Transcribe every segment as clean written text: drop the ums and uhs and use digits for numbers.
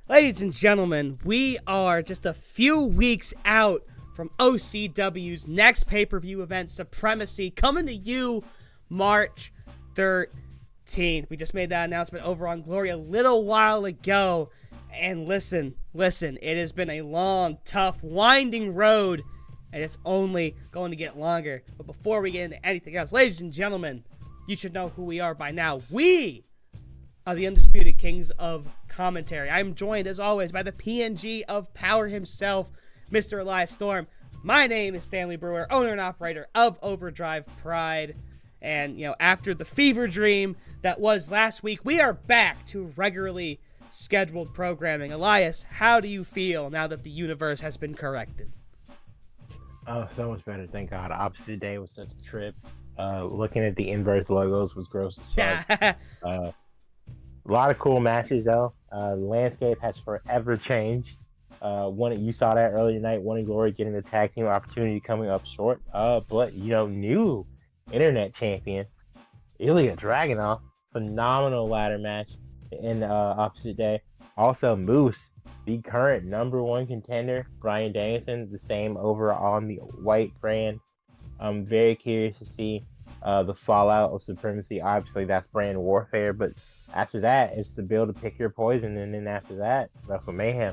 Ladies and gentlemen, we are just a few weeks out from OCW's next pay-per-view event, Supremacy, coming to you March 13th. We just made that announcement over on Glory a little while ago. And listen, it has been a long, tough, winding road, and it's only going to get longer. But before we get into anything else, ladies and gentlemen, you should know who we are by now. We are the Undisputed Kings of Commentary. I'm joined, as always, by the PNG of Power himself, Mr. Elias Storm. My name is Stanley Brewer, owner and operator of Overdrive Pride. And, after the fever dream that was last week, we are back to regularly scheduled programming. Elias, how do you feel now that the universe has been corrected? Oh, so much better. Thank God. Opposite day was such a trip. Looking at the inverse logos was gross as fuck. A lot of cool matches, though. The landscape has forever changed. You saw that earlier tonight. One in Glory getting the tag team opportunity coming up short. But new internet champion Ilja Dragunov, phenomenal ladder match in the opposite day. Also, Moose, the current number one contender, Bryan Danielson, the same over on the white brand. I'm very curious to see the fallout of Supremacy. Obviously, that's brand warfare, but after that, it's to build a pick your poison, and then after that, Wrestle Mayhem.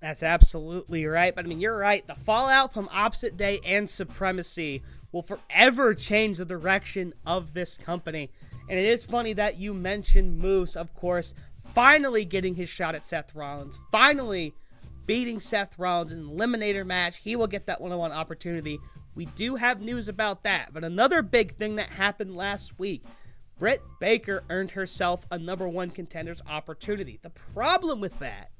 That's absolutely right. But you're right. The fallout from Opposite Day and Supremacy will forever change the direction of this company. And it is funny that you mentioned Moose, of course, finally getting his shot at Seth Rollins, finally beating Seth Rollins in an eliminator match. He will get that one-on-one opportunity. We do have news about that. But another big thing that happened last week, Britt Baker earned herself a number one contender's opportunity. The problem with that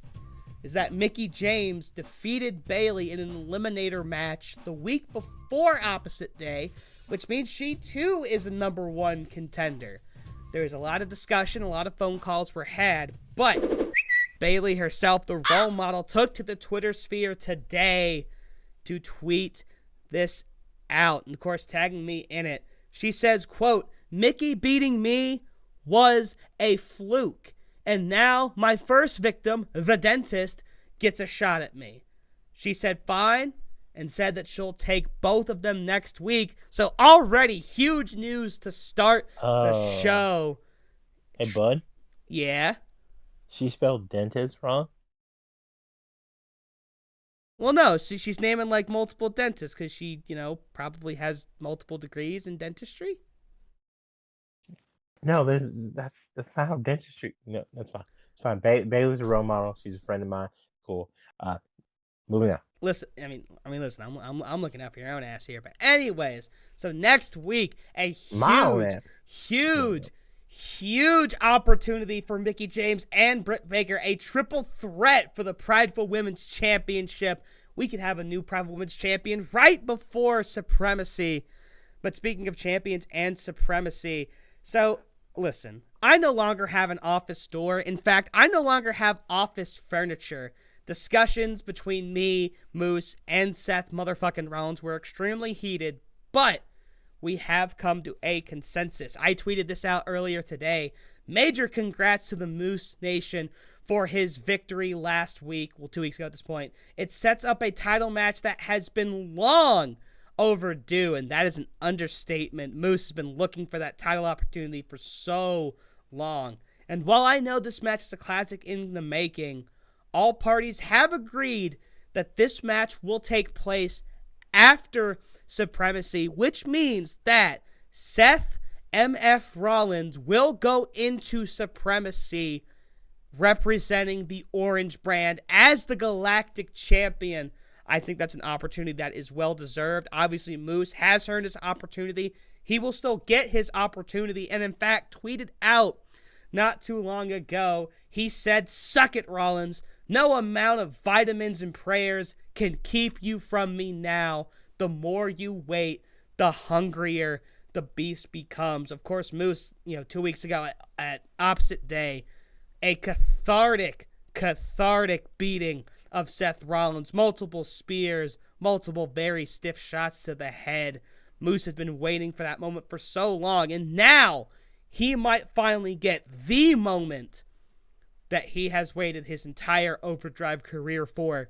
is that Mickie James defeated Bayley in an eliminator match the week before Opposite Day, which means she too is a number one contender. There's a lot of discussion, a lot of phone calls were had, but Bayley herself, the role model, took to the Twitter sphere today to tweet this out, and of course tagging me in it. She says, quote, "Mickie beating me was a fluke, and now my first victim, the dentist, gets a shot at me." She said fine, and said that she'll take both of them next week. So already huge news to start the show. Hey, bud. Yeah? She spelled dentist wrong? Well, no, she's naming like multiple dentists because she, probably has multiple degrees in dentistry. No, that's not how dentistry. No, that's fine. It's fine. Bailey's a role model. She's a friend of mine. Cool. Moving on. Listen, listen. I'm looking out for your own ass here, but anyways, so next week a huge opportunity for Mickie James and Britt Baker, a triple threat for the Prideful Women's Championship. We could have a new Prideful Women's Champion right before Supremacy. But speaking of champions and Supremacy, so listen, I no longer have an office door. In fact, I no longer have office furniture. Discussions between me, Moose, and Seth motherfucking Rollins were extremely heated, but we have come to a consensus. I tweeted this out earlier today. Major congrats to the Moose Nation for his victory last week. Well, 2 weeks ago at this point. It sets up a title match that has been long overdue, and that is an understatement. Moose has been looking for that title opportunity for so long. And while I know this match is a classic in the making, all parties have agreed that this match will take place after Supremacy, which means that Seth MF Rollins will go into Supremacy representing the Orange brand as the Galactic Champion. I think that's an opportunity that is well-deserved. Obviously, Moose has earned his opportunity. He will still get his opportunity, and in fact, tweeted out not too long ago, he said, "Suck it, Rollins. No amount of vitamins and prayers can keep you from me now. The more you wait, the hungrier the beast becomes." Of course, Moose, 2 weeks ago at Opposite Day, a cathartic beating of Seth Rollins. Multiple spears, multiple very stiff shots to the head. Moose has been waiting for that moment for so long, and now he might finally get the moment that he has waited his entire Overdrive career for.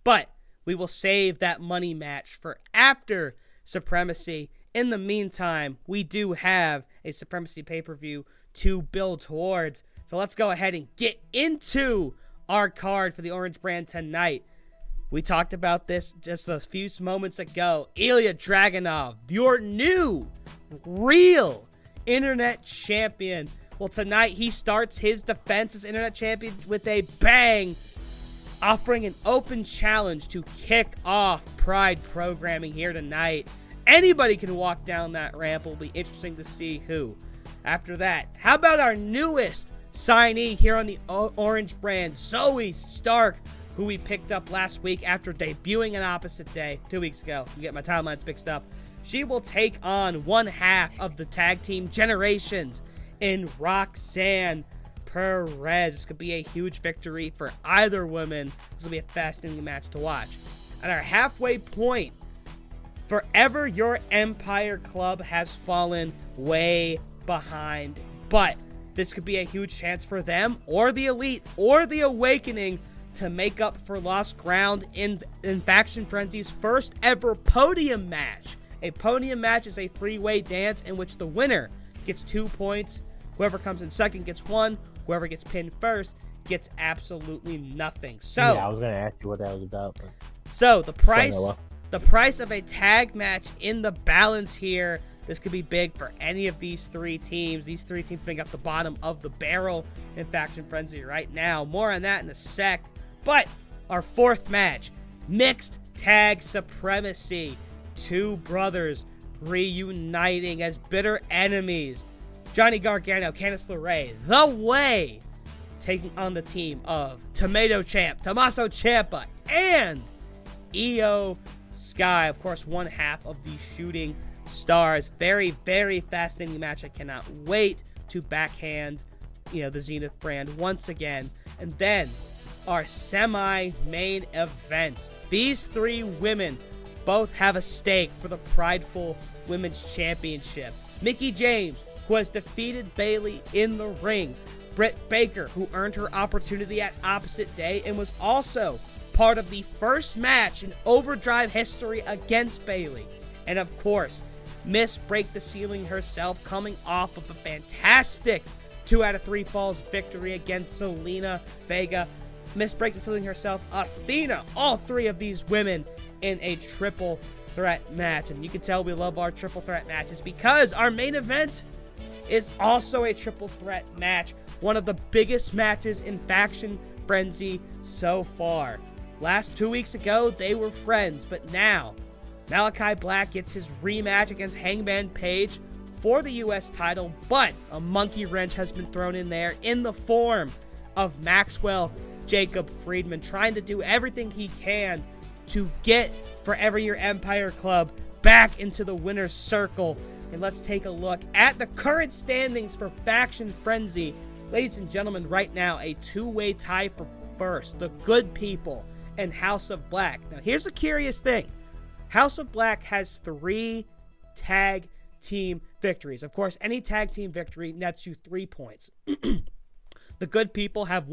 But we will save that money match for after Supremacy. In the meantime, we do have a Supremacy pay-per-view to build towards. So let's go ahead and get into our card for the Orange brand tonight. We talked about this just a few moments ago. Ilja Dragunov, your new, real internet champion. Well, tonight he starts his defense as internet champion with a bang, offering an open challenge to kick off Pride programming here tonight. Anybody can walk down that ramp. It'll be interesting to see who. After that, how about our newest signee here on the Orange brand, Zoe Stark, who we picked up last week after debuting an Opposite Day 2 weeks ago. You get my timelines mixed up. She will take on one half of the tag team Generations in Roxanne Perez. This could be a huge victory for either woman. This will be a fascinating match to watch. At our halfway point, Forever Your Empire Club has fallen way behind, but this could be a huge chance for them or the Elite or the Awakening to make up for lost ground in Faction Frenzy's first ever podium match. A podium match is a three-way dance in which the winner gets 2 points, whoever comes in second gets 1, whoever gets pinned first gets absolutely nothing. So yeah, I was going to ask you what that was about. So the price of a tag match in the balance here. This could be big for any of these three teams. These three teams being up the bottom of the barrel in Faction Frenzy right now. More on that in a sec. But our fourth match, Mixed Tag Supremacy. Two brothers reuniting as bitter enemies. Johnny Gargano, Candice LeRae, The Way, taking on the team of Tomato Champ, Tommaso Ciampa, and Io Sky. Of course, one half of the Shooting Stars. Very, very fascinating match. I cannot wait to backhand, the Zenith brand once again. And then our semi-main event. These three women both have a stake for the prideful Women's Championship. Mickie James, who has defeated Bayley in the ring. Britt Baker, who earned her opportunity at Opposite Day and was also part of the first match in Overdrive history against Bayley. And of course, Miss Break the Ceiling herself, coming off of a fantastic 2 out of 3 falls victory against Selena Vega. Miss Break the Ceiling herself, Athena, all three of these women in a triple threat match. And you can tell we love our triple threat matches because our main event is also a triple threat match. One of the biggest matches in Faction Frenzy so far. Last 2 weeks ago, they were friends, but now Malakai Black gets his rematch against Hangman Page for the U.S. title, but a monkey wrench has been thrown in there in the form of Maxwell Jacob Friedman, trying to do everything he can to get Forever Your Empire Club back into the winner's circle. And let's take a look at the current standings for Faction Frenzy. Ladies and gentlemen, right now, a two-way tie for first. The Good People and House of Black. Now, here's a curious thing. House of Black has 3 tag team victories. Of course, any tag team victory nets you 3 points. The Good People have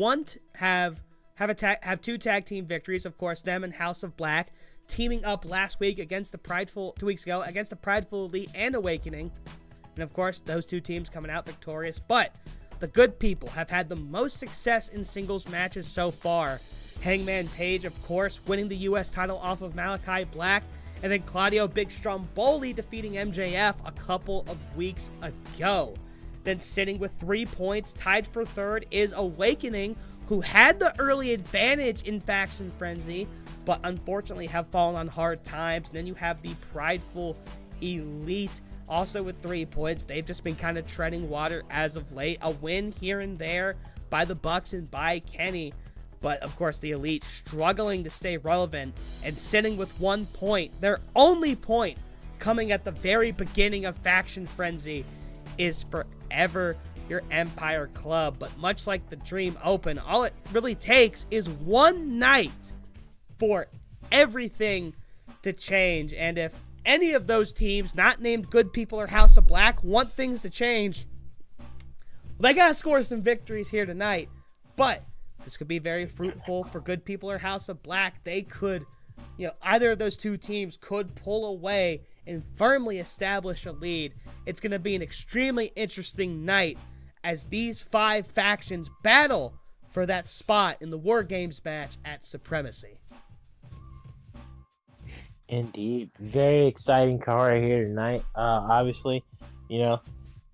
2 tag team victories. Of course, them and House of Black teaming up last week against the Prideful, 2 weeks ago, against the Prideful Elite and Awakening. And of course, those 2 teams coming out victorious. But the Good People have had the most success in singles matches so far. Hangman Page, of course, winning the U.S. title off of Malakai Black. And then Claudio Big Stromboli defeating MJF a couple of weeks ago. Then sitting with 3 points, tied for third, is Awakening, who had the early advantage in Faction Frenzy, but unfortunately have fallen on hard times. And then you have the Prideful Elite, also with 3 points. They've just been kind of treading water as of late. A win here and there by the Bucks and by Kenny. But, of course, the Elite struggling to stay relevant and sitting with 1 point. Their only point coming at the very beginning of Faction Frenzy is Forever Your Empire Club. But much like the Dream Open, all it really takes is one night for everything to change. And if any of those teams, not named Good People or House of Black, want things to change, well, they got to score some victories here tonight. But this could be very fruitful for Good People or House of Black. They could, either of those two teams could pull away and firmly establish a lead. It's going to be an extremely interesting night as these 5 factions battle for that spot in the War Games match at Supremacy. Indeed. Very exciting card right here tonight. Obviously,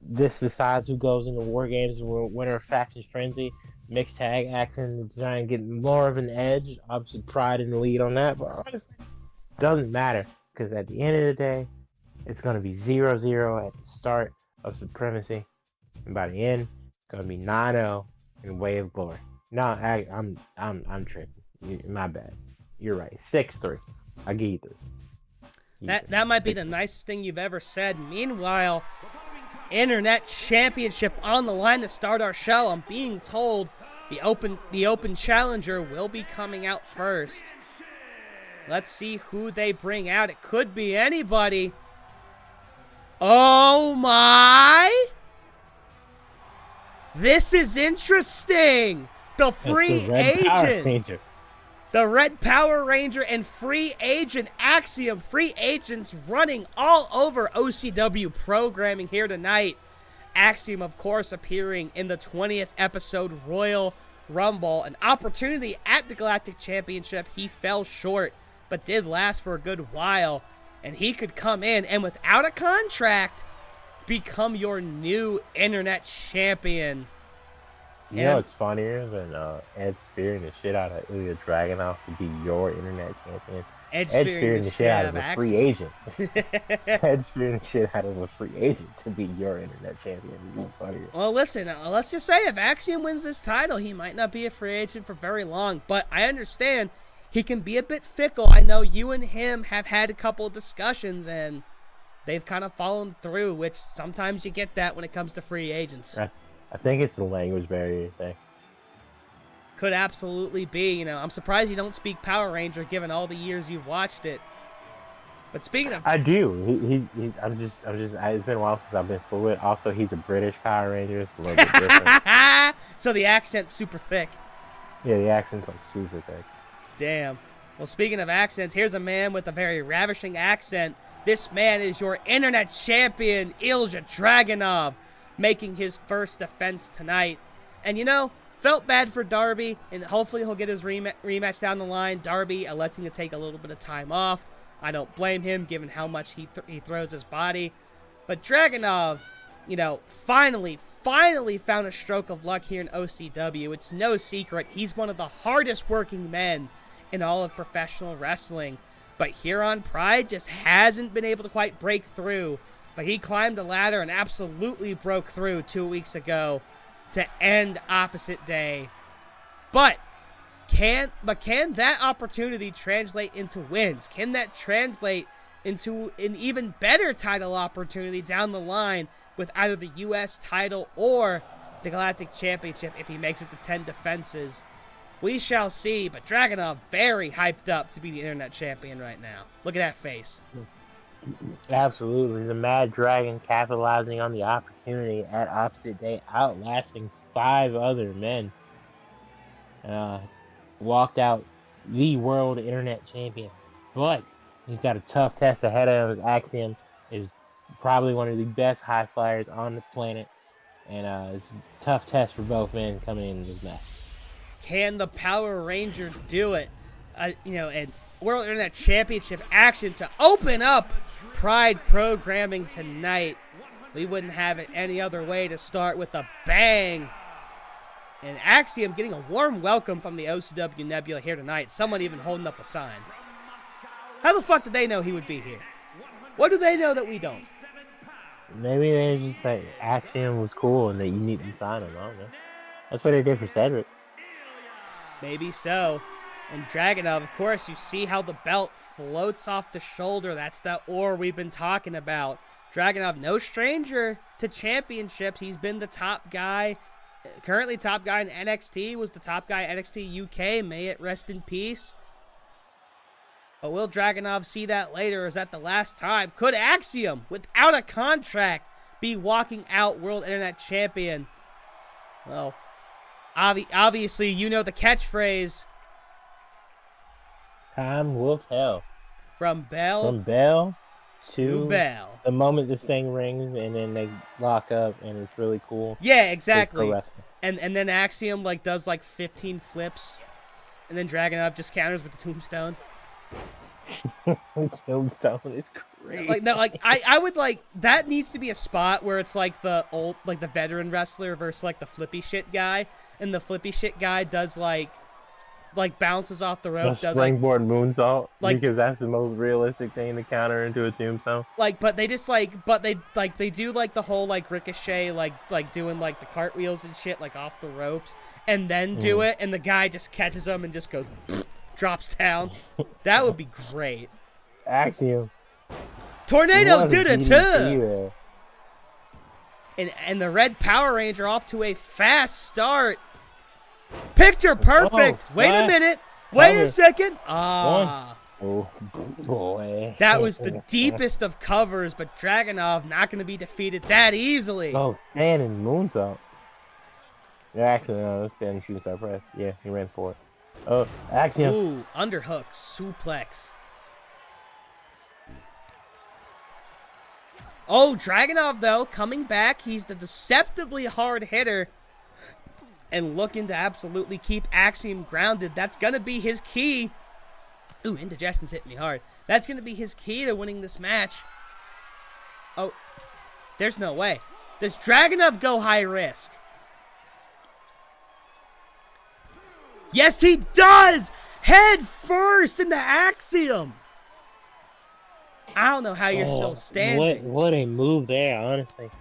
this decides who goes into War Games. Winner of Factions Frenzy. Mixed tag action to try and get more of an edge. Obviously, Pride in the lead on that, but honestly, doesn't matter because at the end of the day, it's going to be 0-0 at the start of Supremacy, and by the end, it's going to be 9-0 in Way of Glory. No, I'm tripping. My bad. You're right. 6-3. I give you 3. That might be the nicest thing you've ever said. Meanwhile, Internet Championship on the line to start our show. I'm being told the open challenger will be coming out first. Let's see who they bring out. It could be anybody. Oh my! This is interesting. The free agent. The Red Power Ranger and free agent Axiom. Free agents running all over OCW programming here tonight. Axiom, of course, appearing in the 20th episode Royal Rumble. An opportunity at the Galactic Championship. He fell short, but did last for a good while. And he could come in and without a contract, become your new Internet Champion. It's funnier than Ed spearing the shit out of Ilja Dragunov to be your Internet Champion. Ed spearing the shit out of a free agent. Ed spearing the shit out of a free agent to be your Internet Champion. It's funnier. Well, listen, let's just say if Axiom wins this title, he might not be a free agent for very long. But I understand he can be a bit fickle. I know you and him have had a couple of discussions, and they've kind of fallen through, which sometimes you get that when it comes to free agents. I think it's the language barrier thing. Could absolutely be. I'm surprised you don't speak Power Ranger given all the years you've watched it. But speaking of, I do. I'm just. It's been a while since I've been fluid. Also, he's a British Power Ranger. It's a little bit different. So the accent's super thick. Yeah, the accent's like super thick. Damn. Well, speaking of accents, here's a man with a very ravishing accent. This man is your Internet Champion, Ilja Dragunov, making his first defense tonight. And felt bad for Darby, and hopefully he'll get his rematch down the line. Darby electing to take a little bit of time off. I don't blame him given how much he throws his body. But Dragunov, finally found a stroke of luck here in OCW. It's no secret he's one of the hardest working men in all of professional wrestling. But here on Pride just hasn't been able to quite break through. But he climbed a ladder and absolutely broke through 2 weeks ago to end Opposite Day. But can that opportunity translate into wins? Can that translate into an even better title opportunity down the line with either the U.S. title or the Galactic Championship if he makes it to 10 defenses? We shall see, but Dragunov very hyped up to be the Internet Champion right now. Look at that face. Absolutely. The Mad Dragon capitalizing on the opportunity at Opposite Day, outlasting 5 other men. Walked out the World Internet Champion. But he's got a tough test ahead of him. Axiom is probably one of the best high flyers on the planet. And it's a tough test for both men coming into this match. Can the Power Ranger do it? And World Internet Championship action to open up Pride programming tonight. We wouldn't have it any other way to start with a bang. And Axiom getting a warm welcome from the OCW Nebula here tonight. Someone even holding up a sign. How the fuck did they know he would be here? What do they know that we don't? Maybe they just like Axiom was cool and that you need to sign him. I don't know. That's what they did for Cedric. Maybe so. And Dragunov, of course, you see how the belt floats off the shoulder. That's that ore we've been talking about. Dragunov, no stranger to championships. He's been the top guy, currently top guy in NXT, was the top guy at NXT UK. May it rest in peace. But will Dragunov see that later? Is that the last time? Could Axiom, without a contract, be walking out World Internet Champion? Well, Obviously, you know the catchphrase. Time will tell. From bell to bell. The moment this thing rings and then they lock up and it's really cool. Yeah, exactly. And then Axiom like does like 15 flips, and then Dragunov just counters with the tombstone. Tombstone is crazy. Like no, like I would like that needs to be a spot where it's like the veteran wrestler versus like the flippy shit guy, and the flippy shit guy does like bounces off the rope, does springboard moonsault, because that's the most realistic thing to counter into a tombstone. But they just they do like the whole like ricochet, like doing like the cartwheels and shit like off the ropes, and then do it, and the guy just catches them and just goes, drops down. That would be great. Axiom. Tornado did it too. And the Red Power Ranger off to a fast start. Picture perfect. Wait a minute. Wait a second. Ah. Oh, boy. That was the deepest of covers, but Dragunov not going to be defeated that easily. Oh, standing moonsault. Yeah, actually, no, that's standing shooting star press. Yeah, he ran for it. Oh, Axiom. Ooh, underhook, suplex. Oh, Dragunov, though, coming back. He's the deceptively hard hitter. And looking to absolutely keep Axiom grounded. That's going to be his key. Ooh, indigestion's hitting me hard. That's going to be his key to winning this match. Oh, there's no way. Does Dragunov go high risk? Yes, he does! Head first into Axiom! I don't know how you're still standing. What a move there, honestly.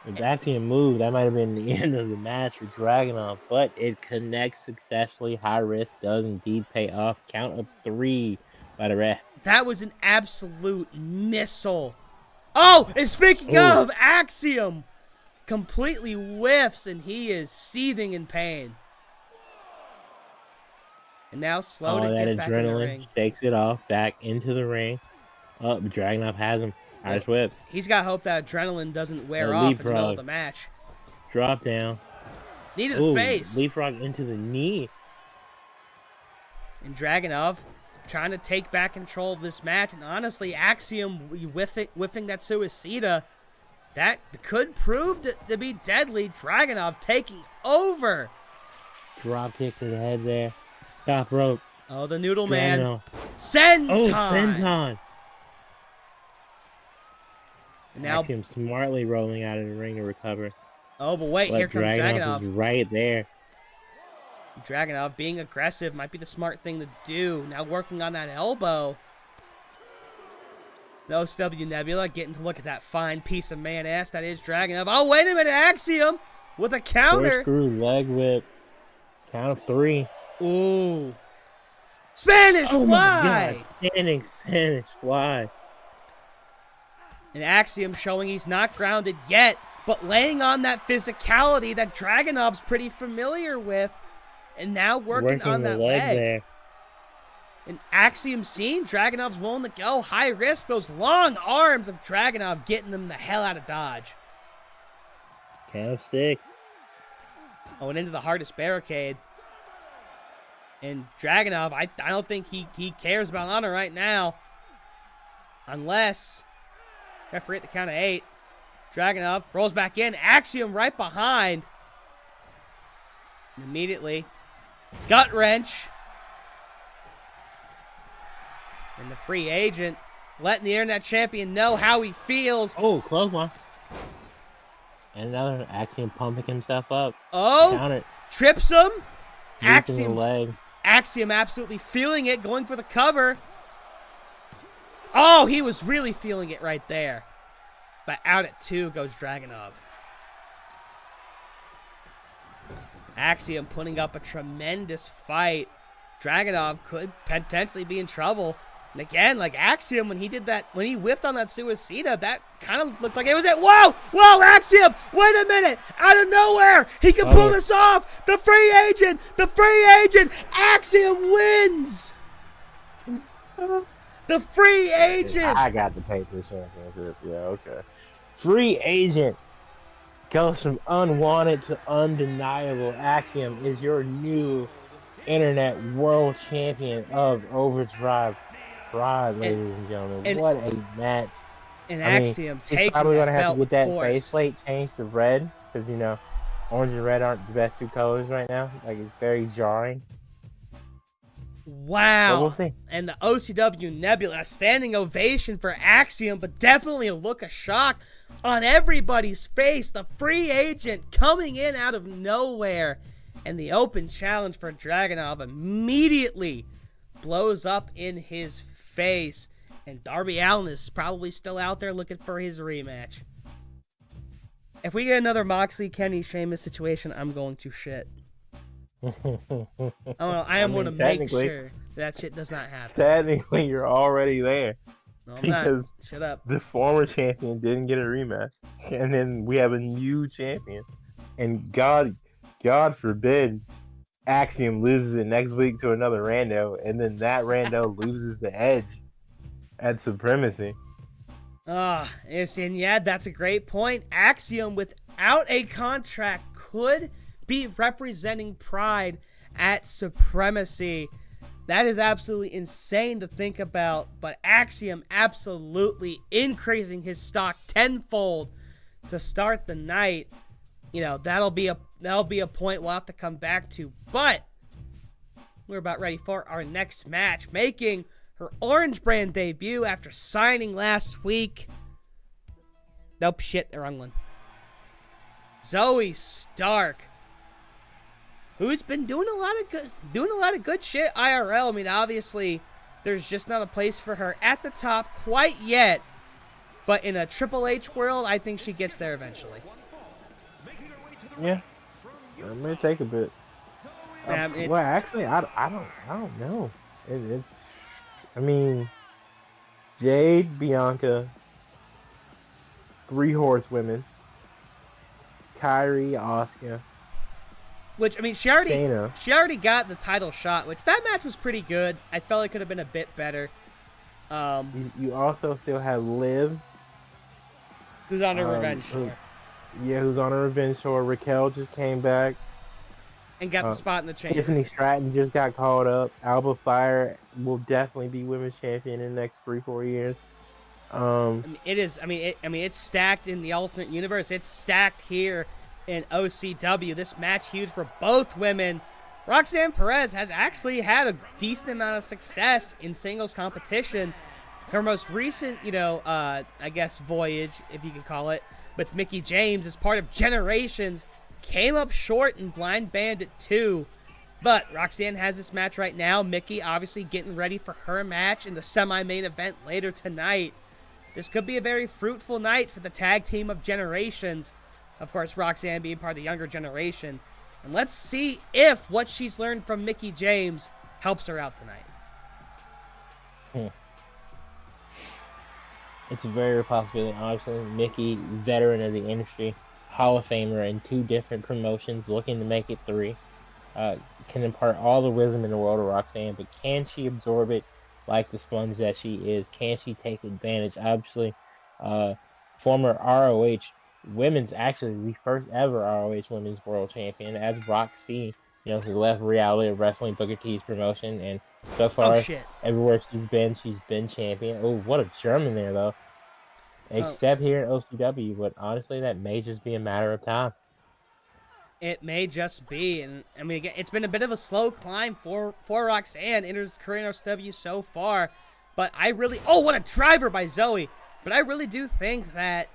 If Axiom moved, that might have been the end of the match for Dragunov, but it connects successfully. High risk does indeed pay off. Count of 3 by the ref. That was an absolute missile. Oh, and speaking of, Axiom completely whiffs, and he is seething in pain. And now slow to get back in the ring. Shakes it off, back into the ring. Oh, Dragunov has him. Irish whip. He's got to hope that adrenaline doesn't wear off in the middle of the match. Drop down. Knee to the face. Leapfrog into the knee. And Dragunov trying to take back control of this match. And honestly, Axiom whiffing that suicida, that could prove to be deadly. Dragunov taking over. Drop kick to the head there. Top rope. Oh, the Noodle Man. Senton. Oh, Senton. Now Axiom smartly rolling out of the ring to recover. Oh, but wait, here comes Dragunov. Is right there. Dragunov being aggressive might be the smart thing to do. Now working on that elbow. The OCW Nebula getting to look at that fine piece of man ass that is Dragunov. Oh, wait a minute, Axiom with a counter. Screw leg whip. Count of 3. Ooh. Spanish fly. My God. Standing Spanish fly. And Axiom showing he's not grounded yet, but laying on that physicality that Dragunov's pretty familiar with, and now working on that leg. There. And Axiom seeing Dragunov's willing to go high risk. Those long arms of Dragunov getting them the hell out of Dodge. Count of 6. Oh, and into the hardest barricade. And Dragunov, I don't think he cares about honor right now. Unless... referee at the count of 8. Dragunov rolls back in. Axiom right behind. And immediately, gut wrench. And the free agent letting the internet champion know how he feels. Oh, close one. And another Axiom pumping himself up. Oh, Counter. Trips him. Axiom leg. Axiom absolutely feeling it, going for the cover. Oh, he was really feeling it right there. But out at 2 goes Dragunov. Axiom putting up a tremendous fight. Dragunov could potentially be in trouble. And again, like Axiom, when he did that, when he whipped on that suicida, that kind of looked like it was it. Whoa! Whoa, Axiom! Wait a minute! Out of nowhere! He can pull this off! The free agent! The free agent! Axiom wins! The free agent! I got the paper championship. Yeah, okay. Free agent. goes from unwanted to undeniable. Axiom is your new internet world champion of Overdrive. Ladies and gentlemen, what a match! And Axiom he's taking probably that gonna have belt to with get that force. faceplate changed to red because orange and red aren't the best two colors right now. Like, it's very jarring. Wow. But we'll see. And the OCW Nebula, standing ovation for Axiom, but definitely a look of shock on everybody's face. The free agent coming in out of nowhere. And the open challenge for Dragunov immediately blows up in his face. And Darby Allin is probably still out there looking for his rematch. If we get another Moxley, Kenny, Sheamus situation, I'm going to shit. I want to make sure that shit does not happen. Technically, you're already there. No, I'm because not. Shut up. The former champion didn't get a rematch. And then we have a new champion. And God forbid Axiom loses it next week to another rando. And then that rando loses the edge at Supremacy. And yeah, that's a great point. Axiom, without a contract, could be representing Pride at Supremacy. That is absolutely insane to think about, but Axiom absolutely increasing his stock tenfold to start the night. That'll be a point we'll have to come back to, but we're about ready for our next match, making her Orange Brand debut after signing last week. Nope, shit, the wrong one. Zoe Stark, who's been doing a lot of good shit IRL. I mean, obviously, there's just not a place for her at the top quite yet. But in a Triple H world, I think she gets there eventually. Yeah, it may take a bit. Well, actually, I don't know. Jade, Bianca, 3 horsewomen, Kyrie, Asuka. Which, she already got the title shot, which that match was pretty good. I felt it could have been a bit better. You also still have Liv. Who's on her revenge tour. Who's on her revenge tour. Raquel just came back. And got the spot in the chamber. Tiffany Stratton just got called up. Alba Fire will definitely be women's champion in the next 3-4 years. It's stacked in the alternate universe. It's stacked here in OCW. This match huge for both women. Roxanne Perez has actually had a decent amount of success in singles competition. Her most recent, voyage, if you could call it, with Mickie James as part of Generations, came up short in Blind Bandit 2. But Roxanne has this match right now. Mickie obviously getting ready for her match in the semi-main event later tonight. This could be a very fruitful night for the tag team of Generations. Of course, Roxanne being part of the younger generation. And let's see if what she's learned from Mickie James helps her out tonight. It's a very real possibility. Obviously, Mickie, veteran of the industry, Hall of Famer in 2 different promotions, looking to make it 3. Can impart all the wisdom in the world to Roxanne, but can she absorb it like the sponge that she is? Can she take advantage? Obviously, former ROH women's, actually the first ever ROH women's world champion, as Roxy, has left Reality of Wrestling, Booker T's promotion, and so far, everywhere she's been champion. Oh, what a German there, though. Except here at OCW, but honestly, that may just be a matter of time. It may just be, and again, it's been a bit of a slow climb for Roxanne in her career in OCW so far, but what a driver by Zoe, but I really do think that,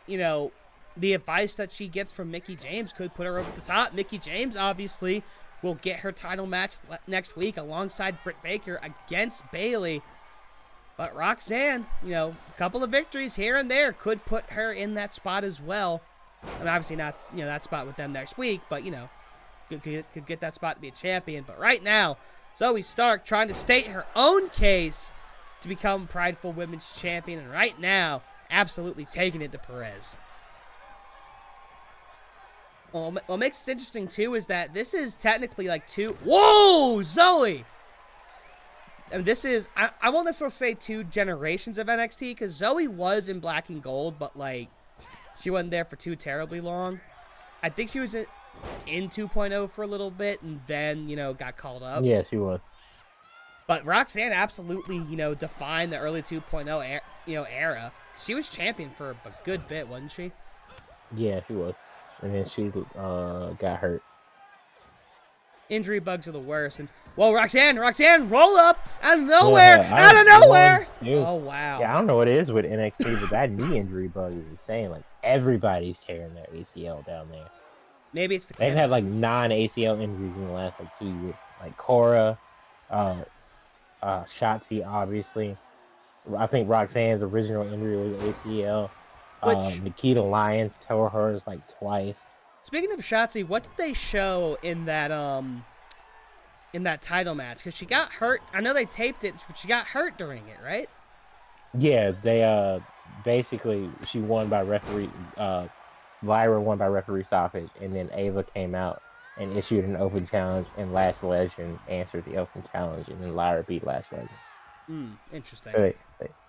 the advice that she gets from Mickie James could put her over the top. Mickie James, obviously, will get her title match next week alongside Britt Baker against Bayley, but Roxanne, a couple of victories here and there could put her in that spot as well. Obviously not, that spot with them next week, but, could get that spot to be a champion. But right now, Zoe Stark trying to state her own case to become Prideful Women's Champion, and right now, absolutely taking it to Perez. Well, what makes this interesting, too, is that this is technically like 2... Whoa, Zoe! This is, I won't necessarily say 2 generations of NXT, because Zoe was in Black and Gold, but, she wasn't there for too terribly long. I think she was in 2.0 for a little bit, and then got called up. Yeah, she was. But Roxanne absolutely defined the early 2.0 era. She was champion for a good bit, wasn't she? Yeah, she was. And then she got hurt. Injury bugs are the worst. And Roxanne, roll up out of nowhere, out of nowhere. Oh wow. Yeah, I don't know what it is with NXT, but that knee injury bug is insane. Like everybody's tearing their ACL down there. Maybe it's the. They've had like 9 ACL injuries in the last like 2 years. Like Cora, Shotzi, obviously. I think Roxanne's original injury was ACL. Nikita Lyons tore hers like twice. Speaking of Shotzi, what did they show in that title match? Because she got hurt. I know they taped it, but she got hurt during it, right? Yeah, they basically she won by referee. Lyra won by referee stoppage, and then Ava came out and issued an open challenge, and Lash Legend answered the open challenge, and then Lyra beat Lash Legend. Interesting. So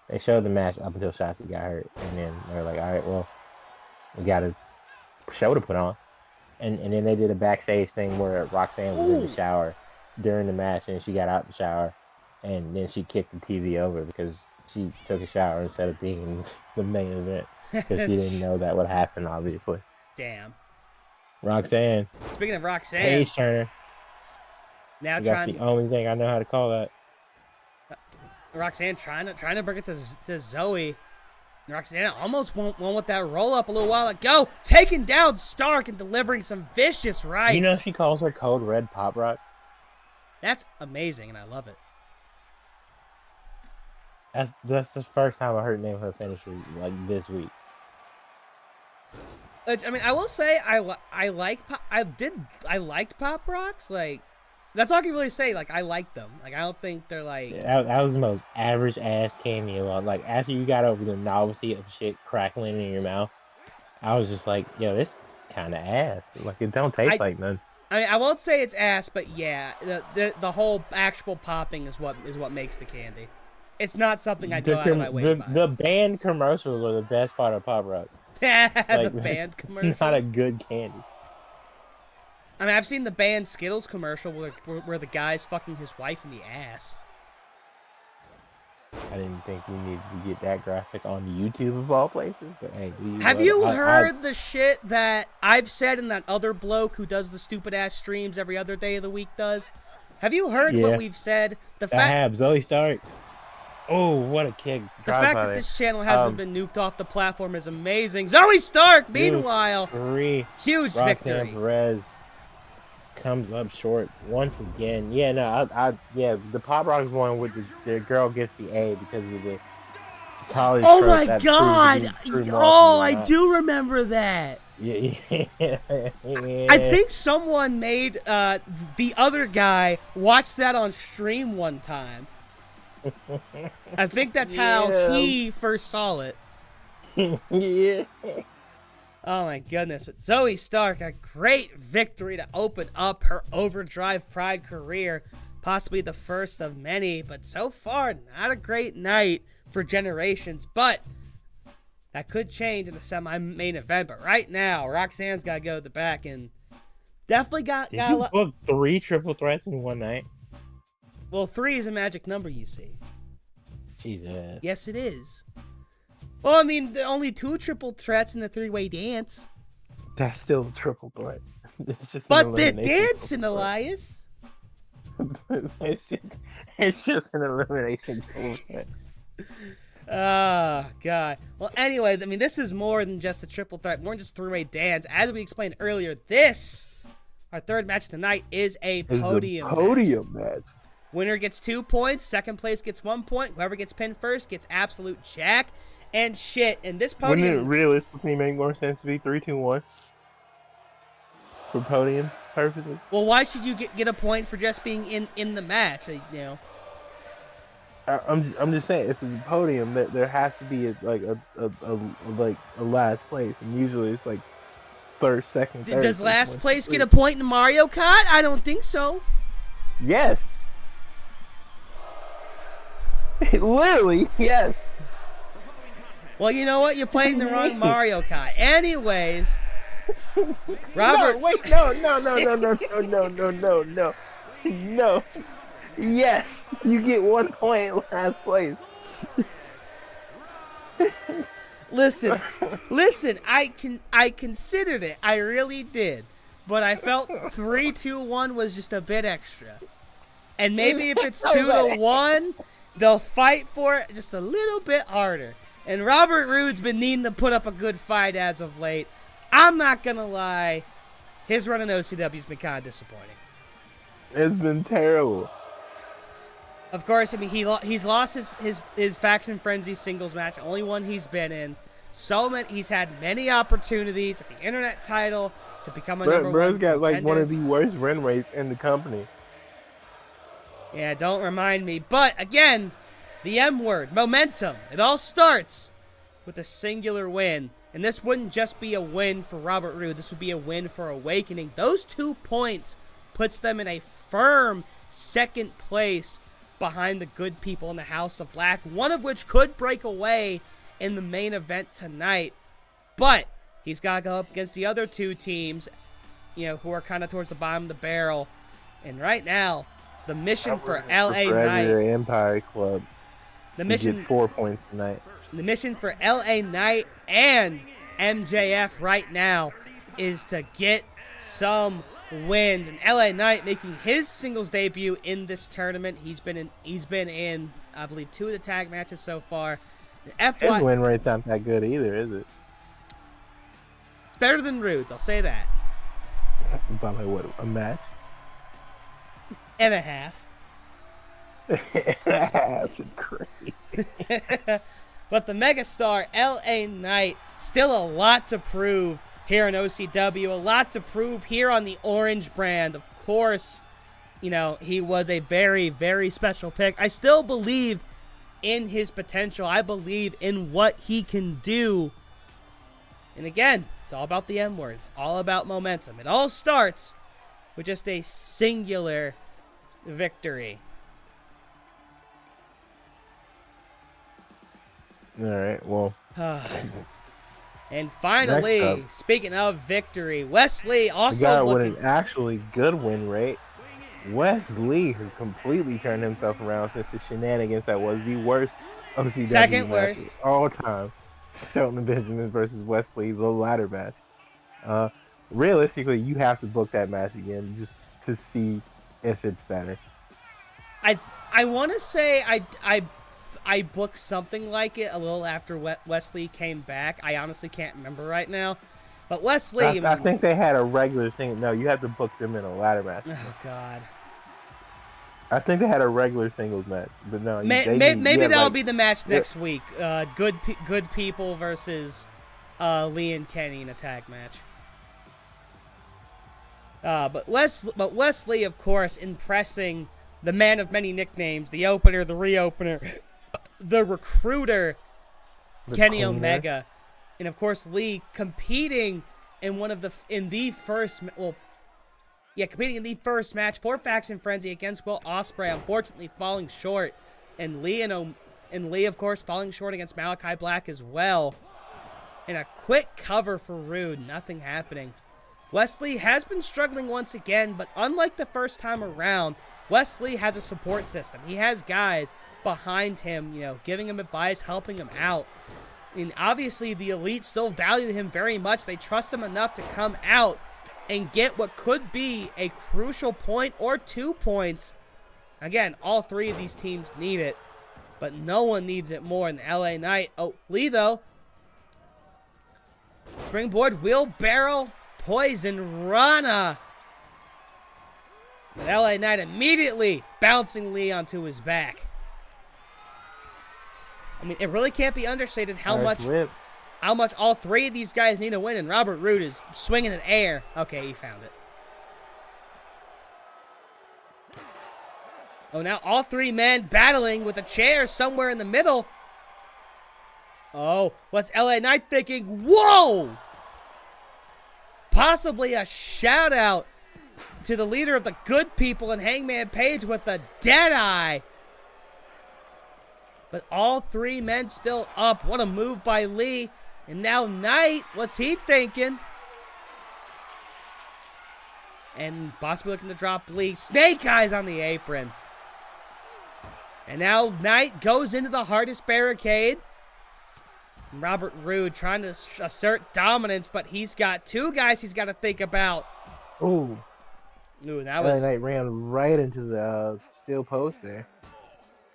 they showed the match up until Shotzi got hurt, and then they were like, all right, well, we got a show to put on. And then they did a backstage thing where Roxanne was in the shower during the match, and she got out the shower, and then she kicked the TV over because she took a shower instead of being the main event because she didn't know that would happen, obviously. Damn. Roxanne. Speaking of Roxanne. Page turner. Now that's the only thing I know how to call that. Roxanne trying to bring it to Zoe. Roxanne almost won with that roll up a little while ago, taking down Stark and delivering some vicious rights. You know she calls her Code Red Pop Rock? That's amazing, and I love it. That's the first time I heard name her finisher like this week. I mean, I will say I liked Pop Rocks. Like, that's all I can really say. Like, I like them. Like, I don't think they're like. Yeah, that was the most average ass cameo. Like, after you got over the novelty of shit crackling in your mouth, I was just like, yo, this kind of ass. Like, it don't taste like none. I mean, I won't say it's ass, but yeah, the whole actual popping is what makes the candy. It's not something I go out of my way to buy. The band commercials are the best part of Pop Rock. The band commercials. Not a good candy. I mean, I've seen the band Skittles commercial where the guy's fucking his wife in the ass. I didn't think we needed to get that graphic on YouTube of all places. But hey, have you heard the shit that I've said and that other bloke who does the stupid ass streams every other day of the week does? Have you heard what we've said? I have. Zoe Stark. Oh, what a kick. The fact that this channel hasn't been nuked off the platform is amazing. Zoe Stark, meanwhile, huge victory. Perez comes up short once again. Yeah, no, the Pop Rocks one with the girl gets the A because of the college. Oh my god! Oh, I do remember that. Yeah. I think someone made the other guy watch that on stream one time. I think that's how he first saw it. Yeah. Oh my goodness. But Zoe Stark, a great victory to open up her Overdrive Pride career. Possibly the first of many, but so far, not a great night for Generations. But that could change in the semi-main event. But right now, Roxanne's got to go to the back and definitely got a lot. Book 3 triple threats in one night. Well, 3 is a magic number, you see. Jesus. Yes, it is. Well, I mean, there are only 2 triple threats in the 3-way dance. That's still a triple threat. It's just but they're dancing, Elias. it's just an elimination triple threat. Oh, God. Well, anyway, I mean, this is more than just a triple threat, more than just 3-way dance. As we explained earlier, our third match tonight, is a podium match. Winner gets 2 points. Second place gets 1 point. Whoever gets pinned first gets absolute jack and shit. And this podium... Wouldn't it realistically make more sense to be 3-2-1? For podium purposes? Well, why should you get a point for just being in the match? You know. I'm just saying, if it's a podium, there has to be a last place, and usually it's like first, second, third. Does last place get a point in Mario Kart? I don't think so. Yes. Literally, yes. Well, you know what? You're playing the wrong Mario Kart. Anyways, Robert. No, wait, no. Yes, you get 1 point last place. Listen, I considered it. I really did. But I felt 3-2-1 was just a bit extra. And maybe if it's 2-1, they'll fight for it just a little bit harder. And Robert Roode's been needing to put up a good fight as of late. I'm not going to lie. His run in OCW's been kind of disappointing. It's been terrible. Of course, I mean, he's lost his Faction Frenzy singles match, only one he's been in. He's had many opportunities at the internet title to become a number one Bro's got contender. like one of the worst win rates in the company. Yeah, don't remind me. But again, the M word, momentum. It all starts with a singular win. And this wouldn't just be a win for Robert Roode. This would be a win for Awakening. Those 2 points puts them in a firm second place behind the good people in the House of Black, one of which could break away in the main event tonight. But he's got to go up against the other 2 teams, who are kind of towards the bottom of the barrel. And right now, the mission for LA Knight, Empire Club. the mission, get 4 points tonight. The mission for LA Knight and MJF right now is to get some wins. And LA Knight making his singles debut in this tournament. He's been in I believe 2 of the tag matches so far. His win rate's not that good either, is it? It's better than Roode's, I'll say that. By like what, a match? And a half. It's crazy. But the megastar LA Knight, still a lot to prove here in OCW, a lot to prove here on the Orange brand. Of course, he was a very, very special pick. I still believe in his potential. I believe in what he can do. And again, it's all about the M word. It's all about momentum. It all starts with just a singular victory. All right, well. And finally, speaking of victory, Wesley also the guy looking... with an actually good win rate. Wesley has completely turned himself around since the shenanigans that was the worst OCW second match worst of all time. Shelton Benjamin versus Wesley, the ladder match. Realistically, you have to book that match again just to see if it's better. I want to say I booked something like it a little after Wesley came back. I honestly can't remember right now. But Wesley... I think they had a regular thing. No, you have to book them in a ladder match. Oh, God. I think they had a regular singles match. But no, maybe that'll be the match next week. Good people versus Lee and Kenny in a tag match. But Wesley, of course, impressing the man of many nicknames, the opener, the reopener, the recruiter, Kenny Omega, and of course Lee competing in the first match for Faction Frenzy against Will Ospreay, unfortunately falling short, and Lee of course falling short against Malakai Black as well. And a quick cover for Roode, nothing happening. Wesley has been struggling once again, but unlike the first time around, Wesley has a support system. He has guys behind him, giving him advice, helping him out. And obviously the Elite still value him very much. They trust him enough to come out and get what could be a crucial point or 2 points. Again, all 3 of these teams need it, but no one needs it more than LA Knight. Oh, Lee though. Springboard, wheelbarrow, poison Rana. But LA Knight immediately bouncing Lee onto his back. I mean, it really can't be understated how much all 3 of these guys need to win, and Robert Roode is swinging in air. Okay, he found it. Oh, now all 3 men battling with a chair somewhere in the middle. Oh, what's LA Knight thinking? Whoa! Possibly a shout out to the leader of the good people and Hangman Page with the dead eye. But all 3 men still up. What a move by Lee. And now Knight, what's he thinking? And possibly looking to drop Lee. Snake Eyes on the apron. And now Knight goes into the hardest barricade. And Robert Roode trying to assert dominance, but he's got two guys he's got to think about. Ooh, that was... Knight ran right into the steel post there.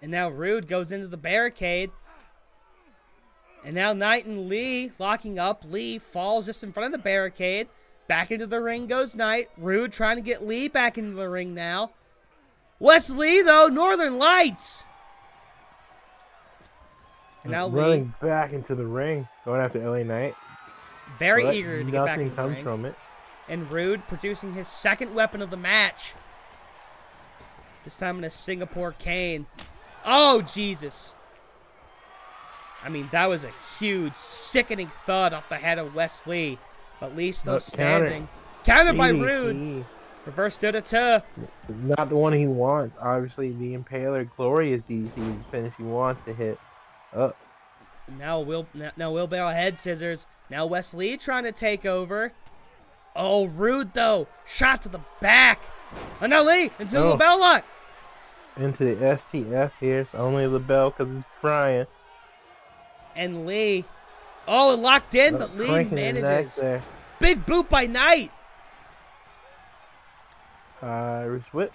And now Roode goes into the barricade. And now Knight and Lee locking up. Lee falls just in front of the barricade. Back into the ring goes Knight. Roode trying to get Lee back into the ring now. Wes Lee, though, Northern Lights. And now running Lee back into the ring, going after LA Knight. very eager to get back into the Nothing ring. comes from it. And Roode producing his second weapon of the match. This time in a Singapore cane. Oh, Jesus. I mean, that was a huge, sickening thud off the head of Wes Lee. But Lee still standing. Countered by Roode. Reverse Dota. Not the one he wants. Obviously, the Impaler Glorious he's finish he wants to hit. Oh. Now wheelbarrow head scissors. Now Wes Lee trying to take over. Oh, Roode, though. Shot to the back. And now Lee into the bell lock. Into the STF here. It's only the bell because it's Brian. And Lee. Oh, locked in, but Lee manages. Big boot by Knight. Irish whip.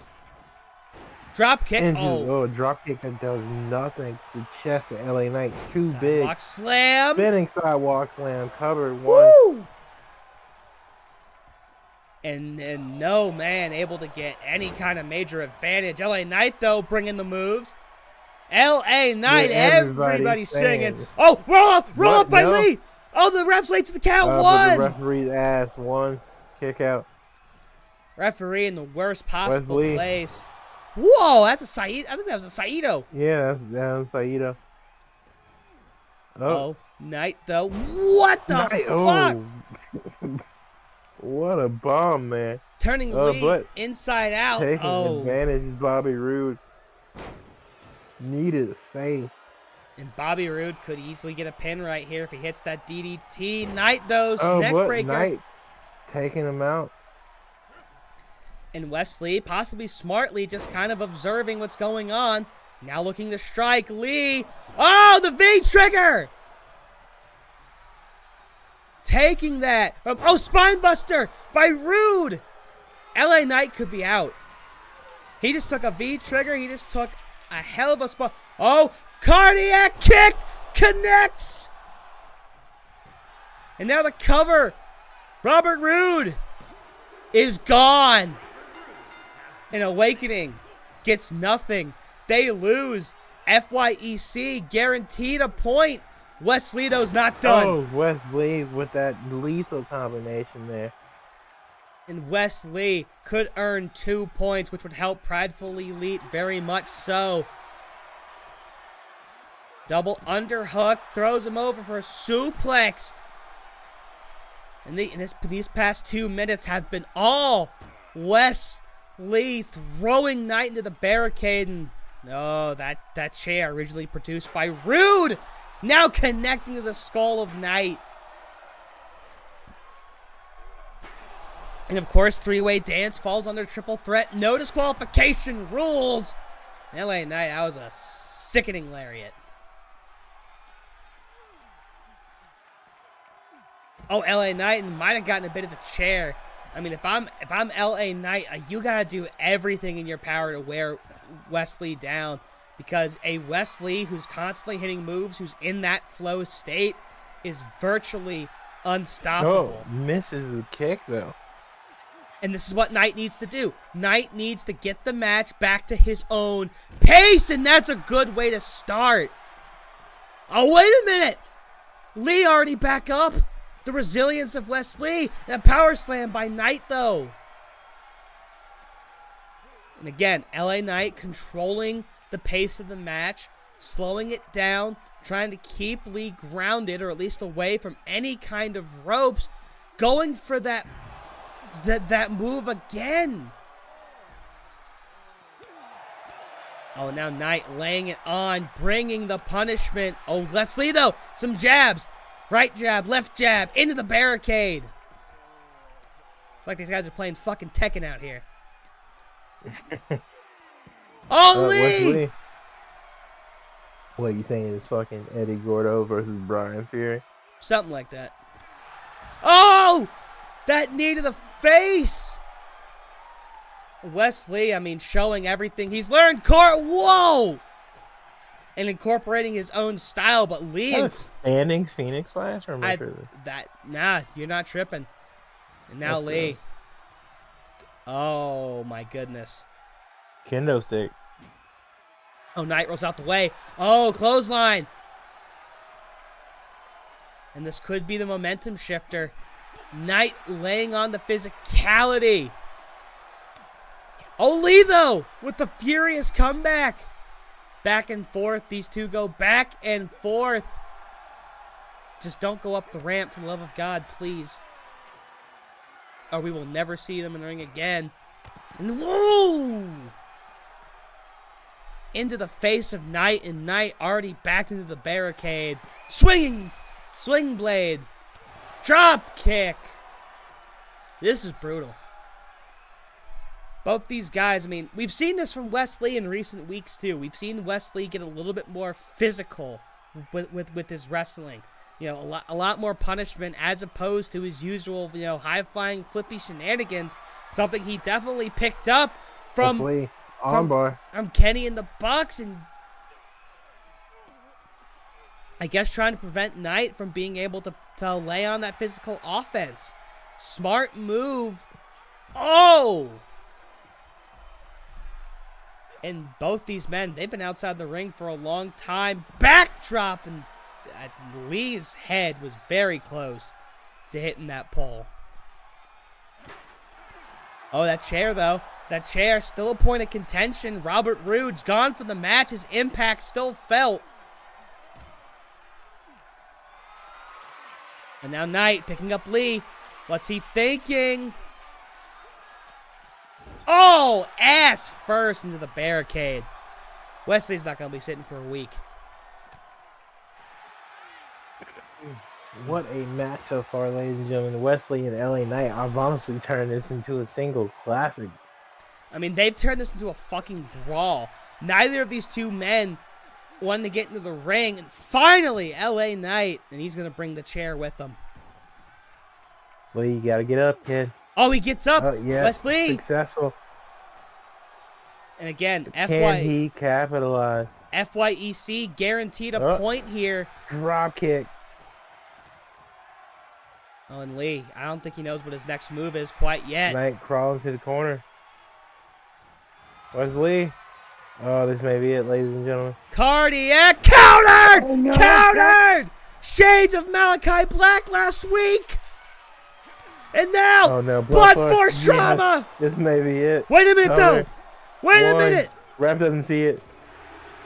Drop kick. Oh, Drop kick that does nothing. The chest of LA Knight. Too big. Sidewalk slam. Spinning sidewalk slam. Covered one. Woo! And no man able to get any kind of major advantage. LA Knight, though, bringing the moves. LA Knight, everybody singing. Oh, roll up by Lee. Oh, the ref's late to the count. One. The referee's ass. One. Kick out. Referee in the worst possible place. Whoa, that's a Saito. I think that was a Saito. Yeah, that's Saito. Oh, Knight, though. What the fuck? Oh. What a bomb, man. Turning Lee inside out. Taking advantage is Bobby Roode. Needed a face. And Bobby Roode could easily get a pin right here if he hits that DDT. Knight, though, neckbreaker. Knight taking him out. And Wes Lee, possibly smartly, just kind of observing what's going on. Now looking to strike Lee. Oh, the V-trigger! Taking that. Oh, spine buster by Roode. LA Knight could be out. He just took a V-trigger. He just took a hell of a spot. Oh, cardiac kick connects. And now the cover. Robert Roode is gone. And Awakening gets nothing. They lose. FYEC guaranteed a point. Wes Lito's not done. Oh, Wes Lee with that lethal combination there. And Wes Lee could earn 2 points, which would help Prideful Elite very much so. Double underhook, throws him over for a suplex. And these past 2 minutes have been all Wes Lee throwing Knight into the barricade. And that chair originally produced by Roode, now connecting to the skull of Knight. And of course, three-way dance falls under triple threat. No disqualification rules. LA Knight, that was a sickening lariat. Oh, LA Knight might have gotten a bit of the chair. I mean, if I'm LA Knight, you gotta do everything in your power to wear Wes Lee down, because a Wes Lee who's constantly hitting moves, who's in that flow state, is virtually unstoppable. Oh, misses the kick though. And this is what Knight needs to do. Knight needs to get the match back to his own pace, and that's a good way to start. Oh, wait a minute. Lee already back up. The resilience of Wes Lee. And a power slam by Knight, though. And again, LA Knight controlling the pace of the match, slowing it down, trying to keep Lee grounded, or at least away from any kind of ropes, going for that move again. Oh, now Knight laying it on, bringing the punishment. Oh, Wes Lee, though. Some jabs. Right jab, left jab, into the barricade. Like these guys are playing fucking Tekken out here. Oh, Lee! What you saying is fucking Eddie Gordo versus Brian Fury? Something like that. Oh! That knee to the face! Wesley, I mean, showing everything he's learned. Whoa! And incorporating his own style, but Lee... Is that a standing Phoenix Splash? Or nah, you're not tripping. And now That's Lee. good. Oh, my goodness. Kendo stick. Oh, Knight rolls out the way. Oh, clothesline. And this could be the momentum shifter. Knight laying on the physicality. Oh, Lee, though, with the furious comeback. Back and forth. These two go back and forth. Just don't go up the ramp, for the love of God, please. Or we will never see them in the ring again. And whoa! Into the face of Knight, and Knight already backed into the barricade. Swinging! Swing blade. Drop kick. This is brutal. Both these guys, I mean, we've seen this from Wesley in recent weeks, too. We've seen Wesley get a little bit more physical with his wrestling. You know, a lot more punishment as opposed to his usual, you know, high-flying, flippy shenanigans. Something he definitely picked up from Kenny in the Bucks, and I guess trying to prevent Knight from being able to lay on that physical offense. Smart move. Oh! And both these men, they've been outside the ring for a long time. Backdrop, and Lee's head was very close to hitting that pole. Oh, that chair, though. That chair, still a point of contention. Robert Roode's gone from the match. His impact still felt. And now Knight picking up Lee. What's he thinking? Oh, ass first into the barricade. Wesley's not going to be sitting for a week. What a match so far, ladies and gentlemen. Wesley and LA Knight. I've honestly turned this into a single classic. I mean, they've turned this into a fucking brawl. Neither of these two men wanted to get into the ring. And finally, LA Knight. And he's going to bring the chair with him. Lee, you got to get up, kid. Oh, he gets up. Yeah, Wesley. Successful. And again, Can he capitalize? FYEC guaranteed a point here. Drop kick. Oh, and Lee, I don't think he knows what his next move is quite yet. Knight crawling to the corner. Where's Lee? Oh, this may be it, ladies and gentlemen. Cardiac countered! Oh, no, countered! Shades of Malakai Black last week! And now, blood force trauma! Yes, this may be it. Wait a minute, though! Wait a minute! Ref doesn't see it.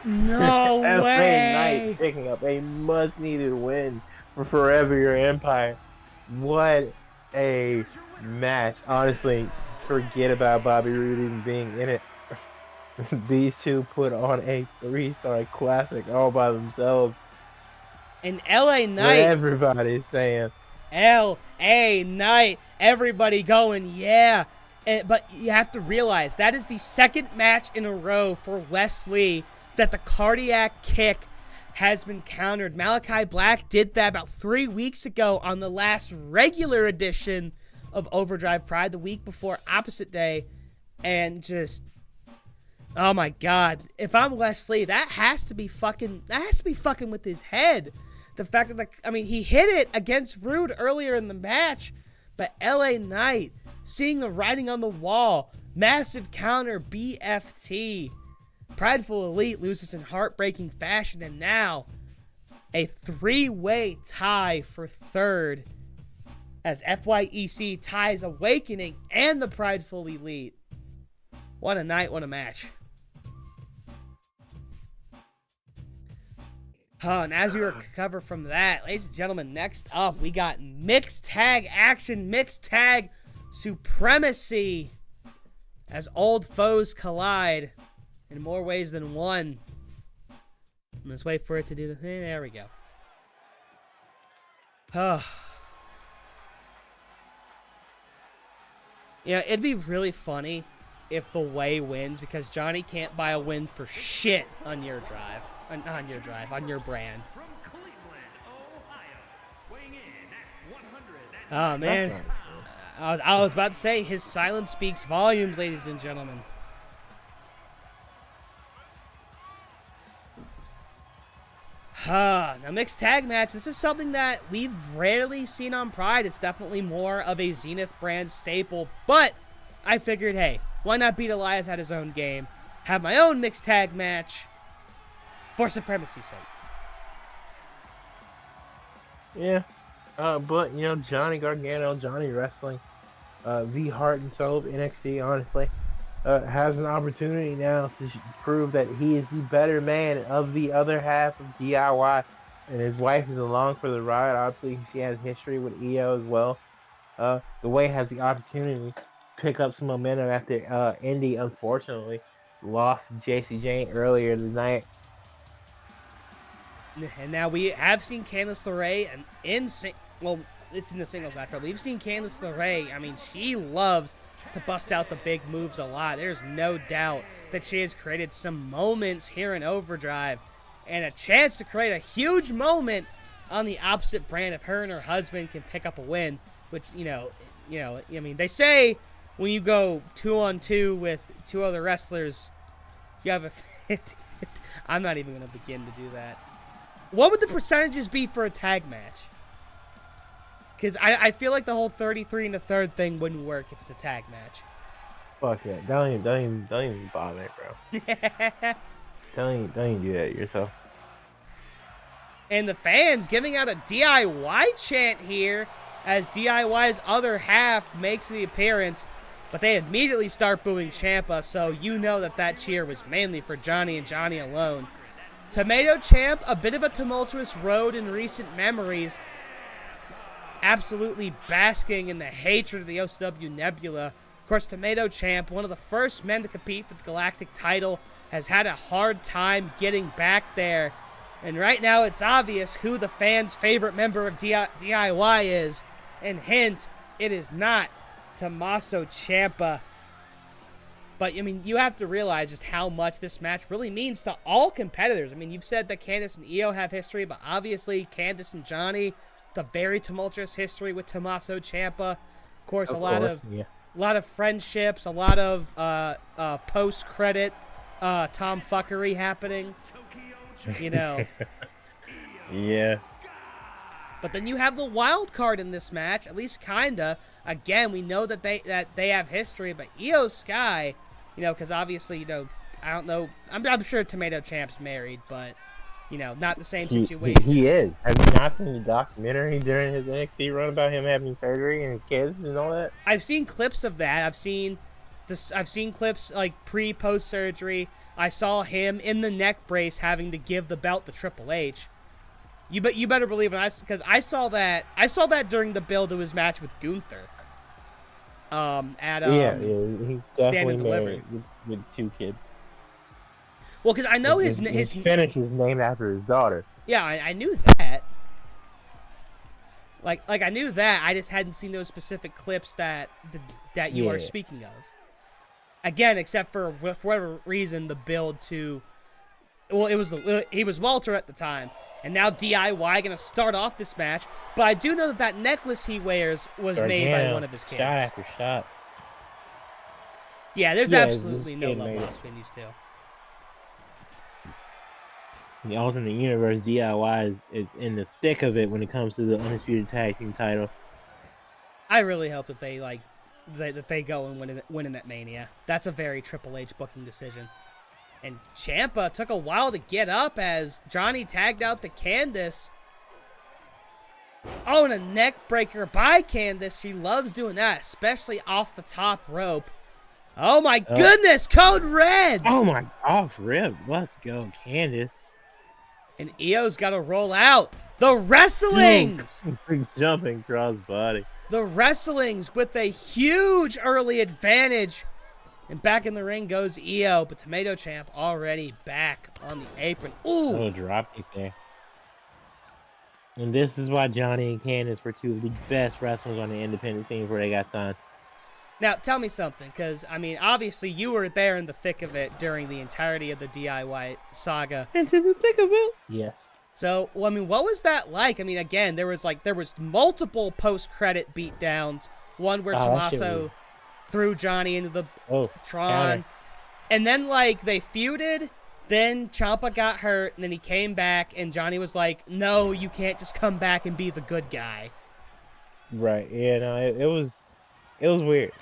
No way! Knight picking up a much-needed win for Forever Your Empire. What a match. Honestly, forget about Bobby Roode even being in it. These two put on a 3-star classic all by themselves. And LA Knight. What everybody's saying. LA Knight. Everybody going, yeah. But you have to realize that is the second match in a row for Wesley that the cardiac kick has been countered. Malakai Black did that about 3 weeks ago on the last regular edition of Overdrive Pride, the week before Opposite Day. And just, oh my God. If I'm Wesley, that has to be fucking with his head. The fact that, I mean, he hit it against Roode earlier in the match, but LA Knight, seeing the writing on the wall, massive counter, BFT. Prideful Elite loses in heartbreaking fashion, and now a 3-way tie for third as FYEC ties Awakening and the Prideful Elite. What a night, what a match. And as we recover from that, ladies and gentlemen, next up, we got mixed tag action, mixed tag supremacy as old foes collide in more ways than one. Let's wait for it to do the thing. There we go. Yeah, it'd be really funny if the Way wins because Johnny can't buy a win for shit on your drive. On your brand. Oh, man. I was about to say, his silence speaks volumes, ladies and gentlemen. Now, mixed tag match. This is something that we've rarely seen on Pride. It's definitely more of a Zenith brand staple. But I figured, hey, why not beat Elias at his own game? Have my own mixed tag match for supremacy's sake. Yeah. But, you know, Johnny Gargano, Johnny Wrestling, the heart and soul of NXT, honestly, has an opportunity now to prove that he is the better man of the other half of DIY. And his wife is along for the ride. Obviously, she has history with EO as well. The Way has the opportunity to pick up some momentum after Indy, unfortunately, lost to JC Jane earlier tonight. And now we have seen Candice LeRae well, it's in the singles match, but we've seen Candice LeRae. I mean, she loves to bust out the big moves a lot. There's no doubt that she has created some moments here in Overdrive and a chance to create a huge moment on the opposite brand if her and her husband can pick up a win, which, I mean, they say when you go 2-on-2 with two other wrestlers, you have a I'm not even going to begin to do that. What would the percentages be for a tag match? Because I feel like the whole 33 and the third thing wouldn't work if it's a tag match. Fuck that. Don't even bother, bro. Don't even do that yourself. And the fans giving out a DIY chant here as DIY's other half makes the appearance. But they immediately start booing Ciampa, so you know that cheer was mainly for Johnny and Johnny alone. Tomato Champ, a bit of a tumultuous road in recent memories. Absolutely basking in the hatred of the OCW Nebula. Of course, Tomato Champ, one of the first men to compete for the Galactic title, has had a hard time getting back there. And right now it's obvious who the fans' favorite member of DIY is. And hint, it is not Tommaso Ciampa. But, I mean, you have to realize just how much this match really means to all competitors. I mean, you've said that Candice and Io have history, but obviously Candice and Johnny, the very tumultuous history with Tommaso Ciampa. Of course, a lot of friendships, a lot of post-credit tomfuckery happening. You know. Yeah. But then you have the wild card in this match, at least kinda. Again, we know that they have history, but Io Sky, because obviously, I don't know. I'm sure Tomato Champ's married, but not the same situation. He is. Have you not seen the documentary during his NXT run about him having surgery and his kids and all that? I've seen clips of that. I've seen clips like post surgery. I saw him in the neck brace having to give the belt to Triple H. You better believe it, because I saw that during the build of his match with Gunther. He's definitely married with 2 kids. Well, because I know his finish is named after his daughter. Yeah, I knew that. Like I knew that. I just hadn't seen those specific clips that you are speaking of. Again, except for whatever reason, the build to, well, he was Walter at the time, and now DIY gonna start off this match. But I do know that necklace he wears was made by one of his kids. Shot after shot. Yeah, there's absolutely no love lost between these two. In the alternate universe, DIY is in the thick of it when it comes to the Undisputed Tag Team title. I really hope that they go and win in that Mania. That's a very Triple H booking decision. And Ciampa took a while to get up as Johnny tagged out to Candice. Oh, and a neck breaker by Candice. She loves doing that, especially off the top rope. Oh my goodness, Code Red! Oh my, off rip. Let's go, Candice. And Io's got to roll out. The Wrestlings! Jumping crossbody. The Wrestlings with a huge early advantage. And back in the ring goes Io, but Tomato Champ already back on the apron. Ooh! Oh, drop kick there. And this is why Johnny and Candice were 2 of the best wrestlers on the independent scene before they got signed. Now, tell me something, because, I mean, obviously you were there in the thick of it during the entirety of the DIY saga. Into the thick of it? Yes. So, well, I mean, what was that like? I mean, again, there was multiple post-credit beatdowns. One where Tommaso threw Johnny into the Tron. Counter. And then, like, they feuded. Then Ciampa got hurt, and then he came back, and Johnny was like, no, you can't just come back and be the good guy. Right. Yeah, no, it was weird.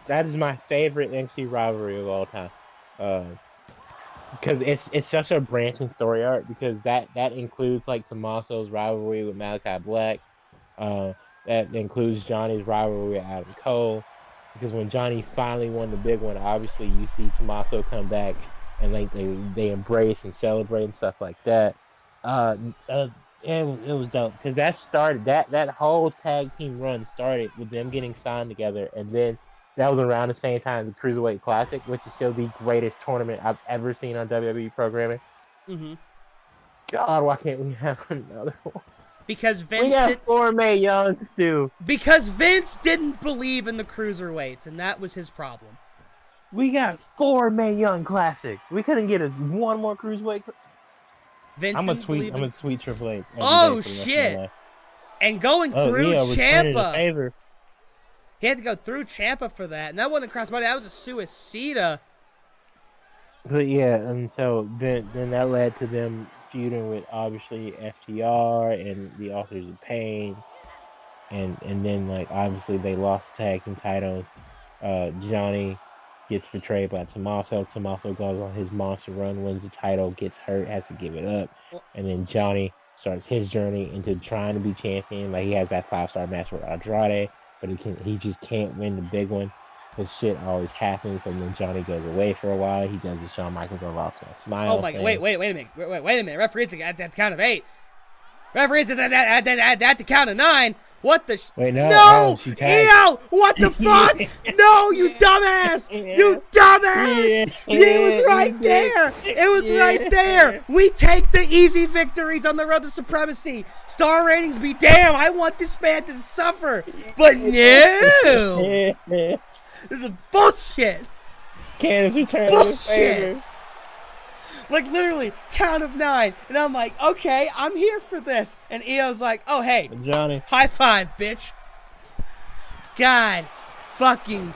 That is my favorite NXT rivalry of all time. Because it's such a branching story arc, because that includes like Tommaso's rivalry with Malakai Black. That includes Johnny's rivalry with Adam Cole. Because when Johnny finally won the big one, obviously you see Tommaso come back and like they embrace and celebrate and stuff like that. It was dope, because that whole tag team run started with them getting signed together, and then that was around the same time the Cruiserweight Classic, which is still the greatest tournament I've ever seen on WWE programming. Mm-hmm. God, why can't we have another one? Because Vince we got 4 Mae Youngs too. Because Vince didn't believe in the Cruiserweights, and that was his problem. We got 4 Mae Young Classics. We couldn't get one more Cruiserweight. Vince I'm a tweet Triple H. Oh shit! And going through Ciampa. He had to go through Ciampa for that, and that wasn't crossbody. That was a suicida. But yeah, and so then that led to them feuding with obviously FTR and the Authors of Pain, and then like obviously they lost tag team titles. Johnny gets betrayed by Tommaso. Tommaso goes on his monster run, wins the title, gets hurt, has to give it up, and then Johnny starts his journey into trying to be champion. Like he has that 5-star match with Andrade, but he just can't win the big one. This shit always happens, and then Johnny goes away for a while. He does the Shawn Michaels on Lost My Smile. Oh my god! Wait a minute! Referee's at the count of 8. Referee's at the count of 9. What the? Wait, no! No! Ew! What the fuck? No, you dumbass! You dumbass! It was right there! It was right there! We take the easy victories on the road to supremacy. Star ratings be damn! I want this man to suffer, but no! This is bullshit! Candace returning his favor. Like, literally, count of 9. And I'm like, okay, I'm here for this. And Io's like, oh, hey. Johnny. High five, bitch. God fucking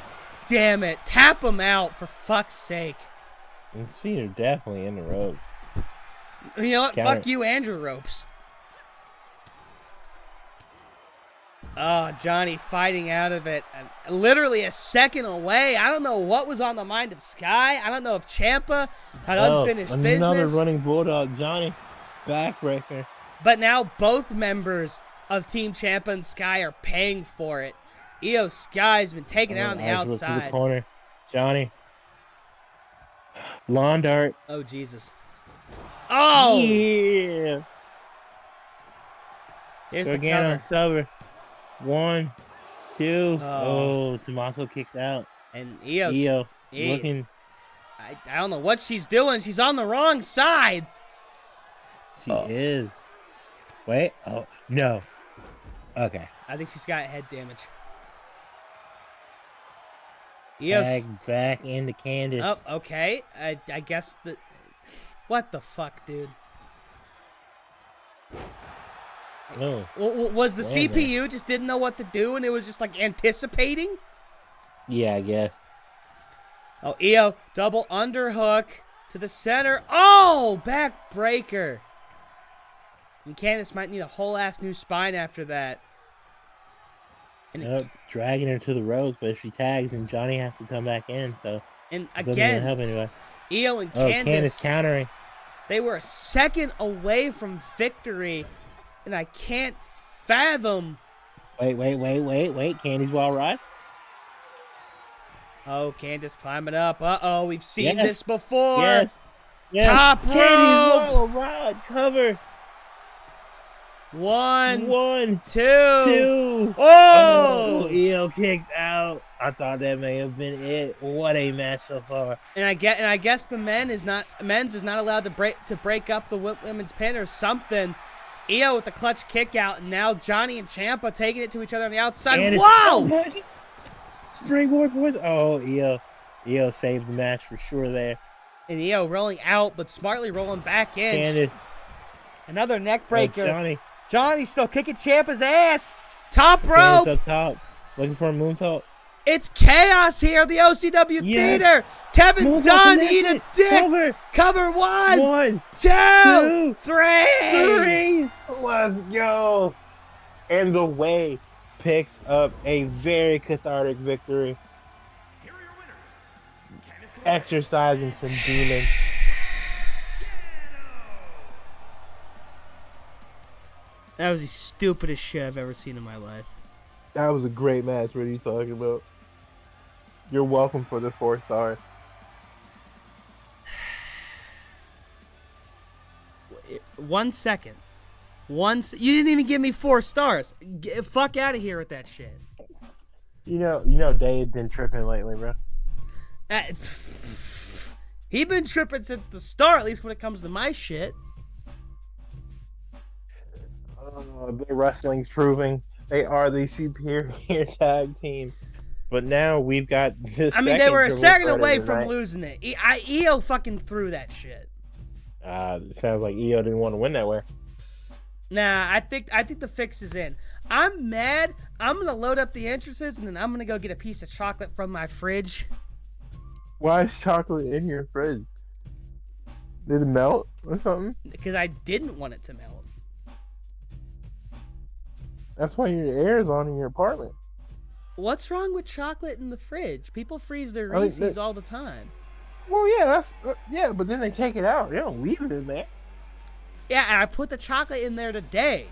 damn it. Tap him out, for fuck's sake. His feet are definitely in the rope. You know what? Fuck you and your ropes. Oh, Johnny fighting out of it. Literally a second away. I don't know what was on the mind of Sky. I don't know if Ciampa had unfinished business. Another running bulldog, Johnny. Backbreaker. But now both members of Team Ciampa and Sky are paying for it. Io Sky's been taken out on the outside. To the corner. Johnny. Lawn dart. Oh, Jesus. Oh! Yeah. Here's the cover. 1, 2. Oh, Tommaso kicks out. And Io looking. I don't know what she's doing. She's on the wrong side. She is. Wait. Oh, no. Okay. I think she's got head damage. Back into Candace. Oh, okay. I guess the... What the fuck, dude? No. Was the CPU just didn't know what to do and it was just like anticipating? Yeah, I guess. Oh, Io, double underhook to the center. Oh, backbreaker. And Candace might need a whole ass new spine after that. And dragging her to the ropes, but if she tags, and Johnny has to come back in. So. And again, help anyway. Io and Candace countering. They were a second away from victory. And I can't fathom. Wait. Candy's wall ride. Oh, Candace climbing up. Uh-oh, we've seen this before. Yes. Top rope. Candy's wall ride. Cover. 1, 2. Oh! Io kicks out. I thought that may have been it. What a match so far. And I guess the men's is not allowed to break up the women's pin or something. Io with the clutch kick out, and now Johnny and Ciampa taking it to each other on the outside. Whoa! Springboard boys. Oh, Io saves the match for sure there. And Io rolling out, but smartly rolling back in. Candace. Another neck breaker. Johnny still kicking Ciampa's ass. Top rope. Candace up top. Looking for a moonsault. It's chaos here at the OCW Theater. Kevin Dunn, eat a dick. Cover 1, 2, 3. Let's go. And the Way picks up a very cathartic victory. Exercising some demons. That was the stupidest shit I've ever seen in my life. That was a great match. What are you talking about? You're welcome for the 4 stars. One second. You didn't even give me 4 stars. Fuck out of here with that shit. You know, Dave's been tripping lately, bro. He been tripping since the start, at least when it comes to my shit. The wrestling's proving they are the superior tag team. But now we've got this. I mean, they were a second away from losing it. Io fucking threw that shit. It sounds like Io didn't want to win that way. Nah, I think the fix is in. I'm mad. I'm gonna load up the entrances and then I'm gonna go get a piece of chocolate from my fridge. Why is chocolate in your fridge? Did it melt or something? Because I didn't want it to melt. That's why your air is on in your apartment. What's wrong with chocolate in the fridge? People freeze their Reese's all the time. Well, yeah, yeah, but then they take it out. They don't leave it in there. Yeah, I put the chocolate in there today.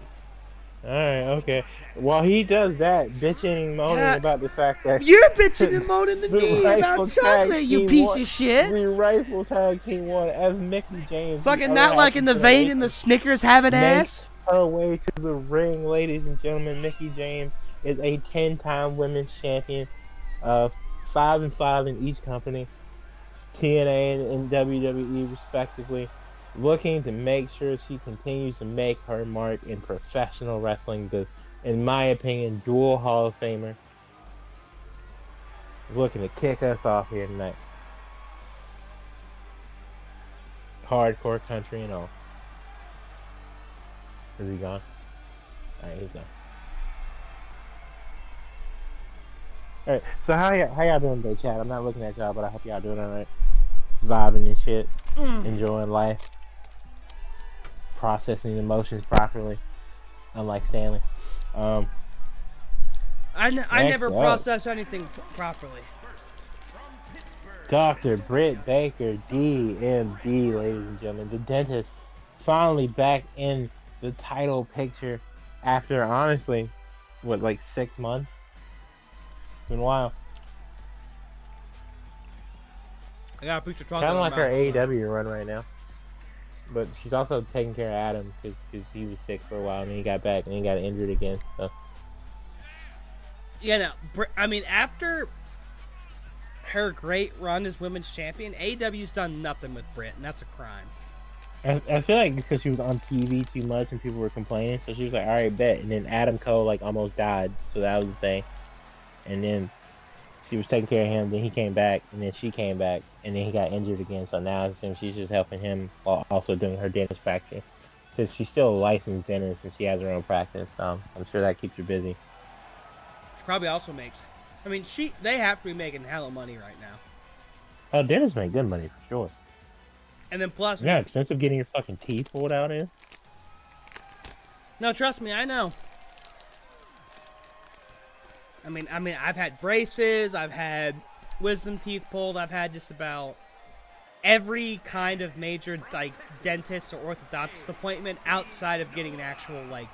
Alright, okay. While he does that, bitching and moaning about the fact that... You're bitching and moaning to me about chocolate, you piece of shit! The rightful tag team won as Mickie James... Fucking not like in the vein in the Snickers have an ass? Her way to the ring, ladies and gentlemen. Mickie James is a 10-time women's champion, 5-5 in each company, TNA and WWE respectively, looking to make sure she continues to make her mark in professional wrestling. The, in my opinion, dual Hall of Famer, looking to kick us off here tonight. Hardcore country and all. Is he gone? Alright, he's gone. Alright, so how y'all doing today, chat? I'm not looking at y'all, but I hope y'all doing alright. Vibing and shit. Enjoying life. Processing emotions properly. Unlike Stanley. I never process anything properly. Dr. Britt Baker, DMD, ladies and gentlemen. The dentist finally back in the title picture after, honestly, what, like 6 months? It's been a while. I got a picture of chocolate. Kind of like her AEW run right now. But she's also taking care of Adam because he was sick for a while and then he got back and he got injured again. So. Yeah, no. I mean, after her great run as women's champion, AEW's done nothing with Britt, and that's a crime. I feel like because she was on TV too much and people were complaining, so she was like, all right, bet. And then Adam Cole like almost died, so that was the thing. And then she was taking care of him, then he came back, and then she came back, and then he got injured again. So now she's just helping him while also doing her dentist practice. Because she's still a licensed dentist and she has her own practice, so I'm sure that keeps her busy. She probably also makes... I mean, they have to be making hella money right now. Oh, dentists make good money for sure. And then plus... Yeah, expensive getting your fucking teeth pulled out in. No, trust me, I know. I mean, I've had braces, I've had wisdom teeth pulled, I've had just about every kind of major, like, dentist or orthodontist appointment outside of getting an actual, like,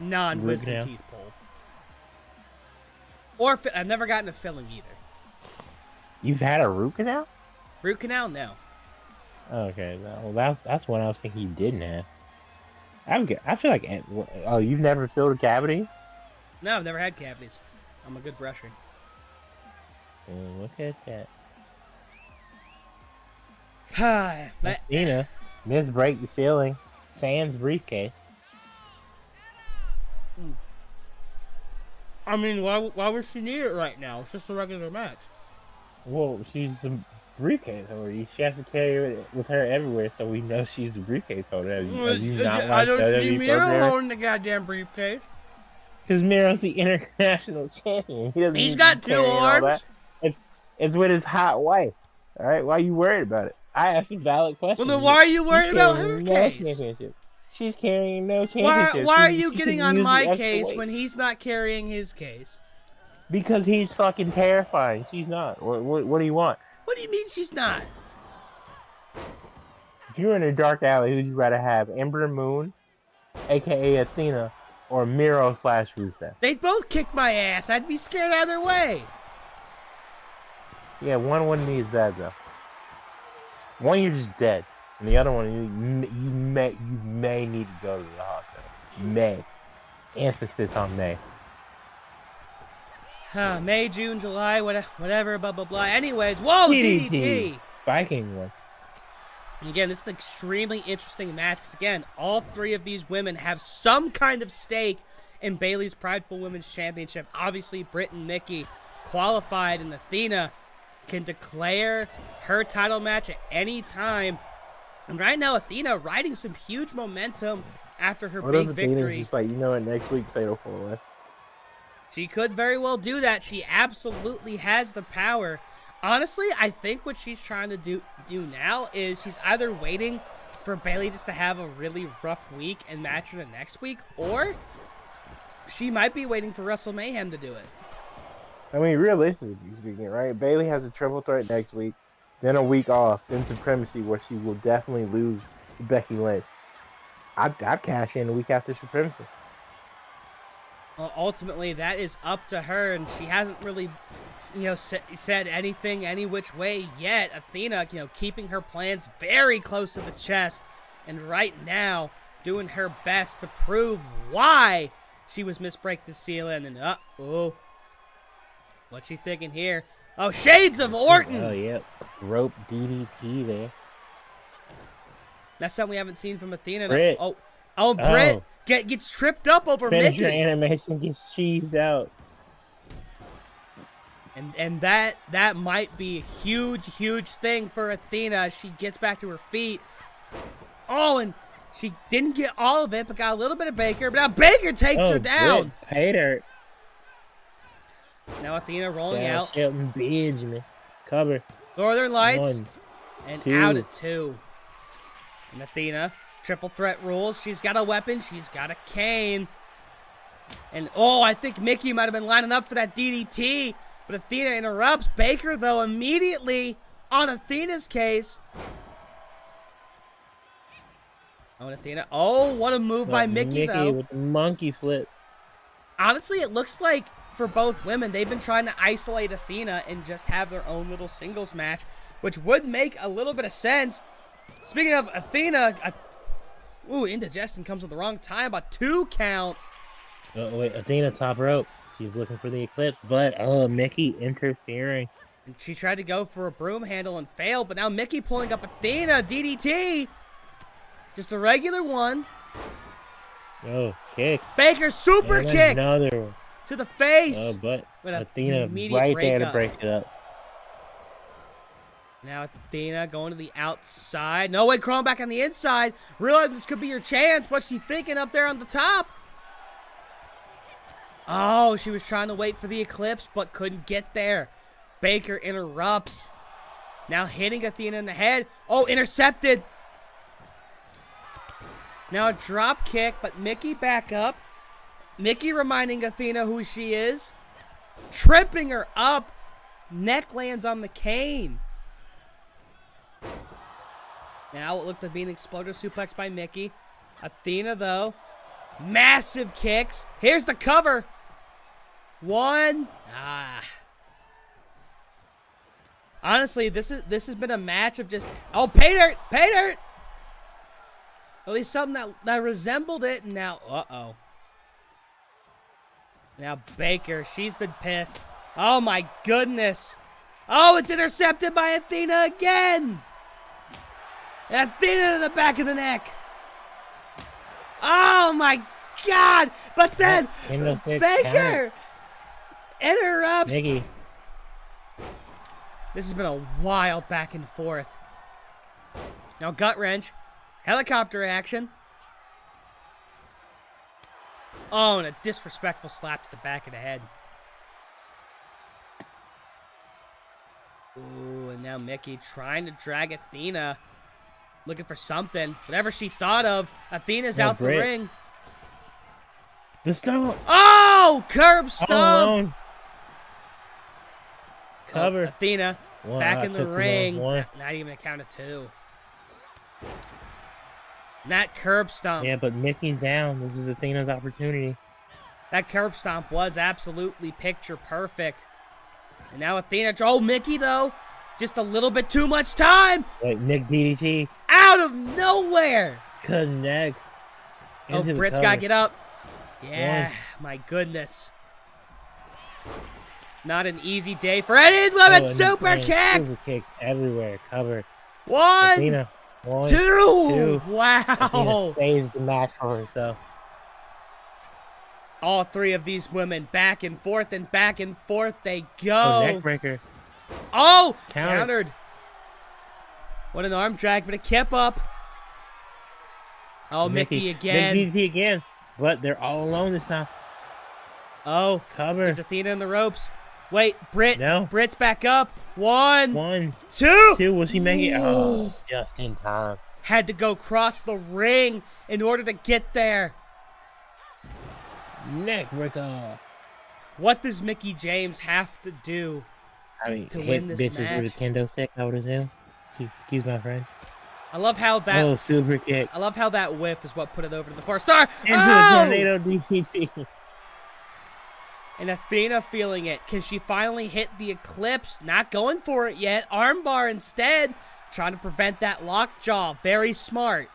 non-wisdom teeth pulled. Or, I've never gotten a filling either. You've had a root canal? Root canal? No. Okay, well, that's one I was thinking you didn't have. I feel like, oh, you've never filled a cavity? No, I've never had cavities. I'm a good brusher. Look at that. Hi, Christina, Miss Break the Ceiling, Sans briefcase. I mean, why would she need it right now? It's just a regular match. Well, she's the briefcase holder. She has to carry it with her everywhere, so we know she's the briefcase holder. I don't see Miro holding the goddamn briefcase. Because Miro's the international champion. He's got 2 arms. It's with his hot wife. All right, why are you worried about it? I asked a valid question. Well, then why are you worried about her case? Championship. She's carrying no championship. Why are you getting on my case when he's not carrying his case? Because he's fucking terrifying. She's not. What do you want? What do you mean she's not? If you were in a dark alley, who'd you rather have? Ember Moon, a.k.a. Athena, or Miro/Rusev? They'd both kick my ass. I'd be scared either way. Yeah, one wouldn't be as bad, though. One, you're just dead. And the other one, you may need to go to the hospital. May. Emphasis on may. May, June, July, whatever, blah, blah, blah. Anyways, whoa, DDT. Viking one. Again, this is an extremely interesting match because, again, all 3 of these women have some kind of stake in Bayley's Prideful Women's Championship. Obviously, Britt and Nikki qualified, and Athena can declare her title match at any time. And right now, Athena riding some huge momentum after her big victory. Athena's just like, you know what, next week, Fatal 4-Way. She could very well do that. She absolutely has the power. Honestly, I think what she's trying to do now is she's either waiting for Bayley just to have a really rough week and match her the next week, or she might be waiting for Wrestle Mayhem to do it. I mean, realistically speaking, right? Bayley has a triple threat next week, then a week off, then Supremacy, where she will definitely lose to Becky Lynch. I'd cash in a week after Supremacy. Well, ultimately, that is up to her, and she hasn't really, said anything any which way yet. Athena, keeping her plans very close to the chest, and right now doing her best to prove why she was misbreak the ceiling. And uh-oh, what's she thinking here? Oh, shades of Orton! Oh, yeah. Rope DDT there. That's something we haven't seen from Athena. Britt. Oh, Britt gets tripped up over Finisher Mickey. animation gets cheesed out. And that might be a huge thing for Athena. She gets back to her feet. Oh, and she didn't get all of it, but got a little bit of Baker. But now Baker takes her down. Britt paid her. Now Athena rolling out. Shelton Benjamin. Cover. Northern Lights. 1, and 2. Out at 2. And Athena, triple threat rules. She's got a weapon. She's got a cane. And, I think Mickey might have been lining up for that DDT. But Athena interrupts. Baker, though, immediately on Athena's case. And Athena. Oh, what a move by Mickey, though. With the monkey flip. Honestly, it looks like for both women, they've been trying to isolate Athena and just have their own little singles match, which would make a little bit of sense. Speaking of Athena, indigestion comes at the wrong time. About 2 count. Oh, wait, Athena top rope. She's looking for the eclipse, but Mickey interfering. And she tried to go for a broom handle and failed, but now Mickey pulling up Athena. DDT. Just a regular one. Oh, kick. Baker super and kick. Another one. To the face. Oh, but With Athena right there to break it up. Now Athena going to the outside. No way, crawling back on the inside. Realize this could be your chance. What's she thinking up there on the top? Oh, she was trying to wait for the eclipse, but couldn't get there. Baker interrupts. Now hitting Athena in the head. Oh, intercepted. Now a drop kick, but Mickey back up. Mickey reminding Athena who she is. Tripping her up. Neck lands on the cane. Now it looked to be an exploder suplex by Mickey. Athena, though. Massive kicks. Here's the cover. 1. Honestly, this has been a match of just... Oh, pay dirt! Pay dirt! At least something that resembled it. And now... Uh-oh. Now Baker, she's been pissed. Oh, my goodness. Oh, it's intercepted by Athena again. And Athena to the back of the neck. Oh, my God. But then, Baker. Interrupts. Nikki. This has been a wild back and forth. Now gut wrench. Helicopter action. Oh, and a disrespectful slap to the back of the head. Ooh, and now Mickey trying to drag Athena. Looking for something. Whatever she thought of. Athena's out the ring. The stomp. Oh! Curb stomp! Cover. Oh, Athena back in the ring. Not even a count of 2. And that curb stomp. Yeah, but Mickey's down. This is Athena's opportunity. That curb stomp was absolutely picture perfect. And now Athena. Oh, Mickey, though. Just a little bit too much time. Wait, Nick DDT. Out of nowhere. Connects. Oh, Britt's got to get up. Yeah, my goodness. Not an easy day for Eddie's women's super kick. Super kick everywhere. Cover. 1, Athena. 1, 2. Wow. Athena saves the match for herself. All 3 of these women back and forth they go. Oh, neck breaker. Oh, countered. What an arm drag, but a kip up. Oh, Mickey again. Nick DDT again. But they're all alone this time. Oh, cover. There's Athena in the ropes. Wait, Britt. No. Britt's back up. 1, 2. 2. Will she make it? Oh, just in time. Had to go cross the ring in order to get there. Neck breaker. What does Mickey James have to do to win this bitches match? with a kendo stick, I would assume. Excuse my friend. I love how that. Oh, super kick. I love how that whiff is what put it over to the 4-star. Into a tornado DDT. And Athena feeling it. Can she finally hit the Eclipse? Not going for it yet. Armbar instead. Trying to prevent that lockjaw. Very smart.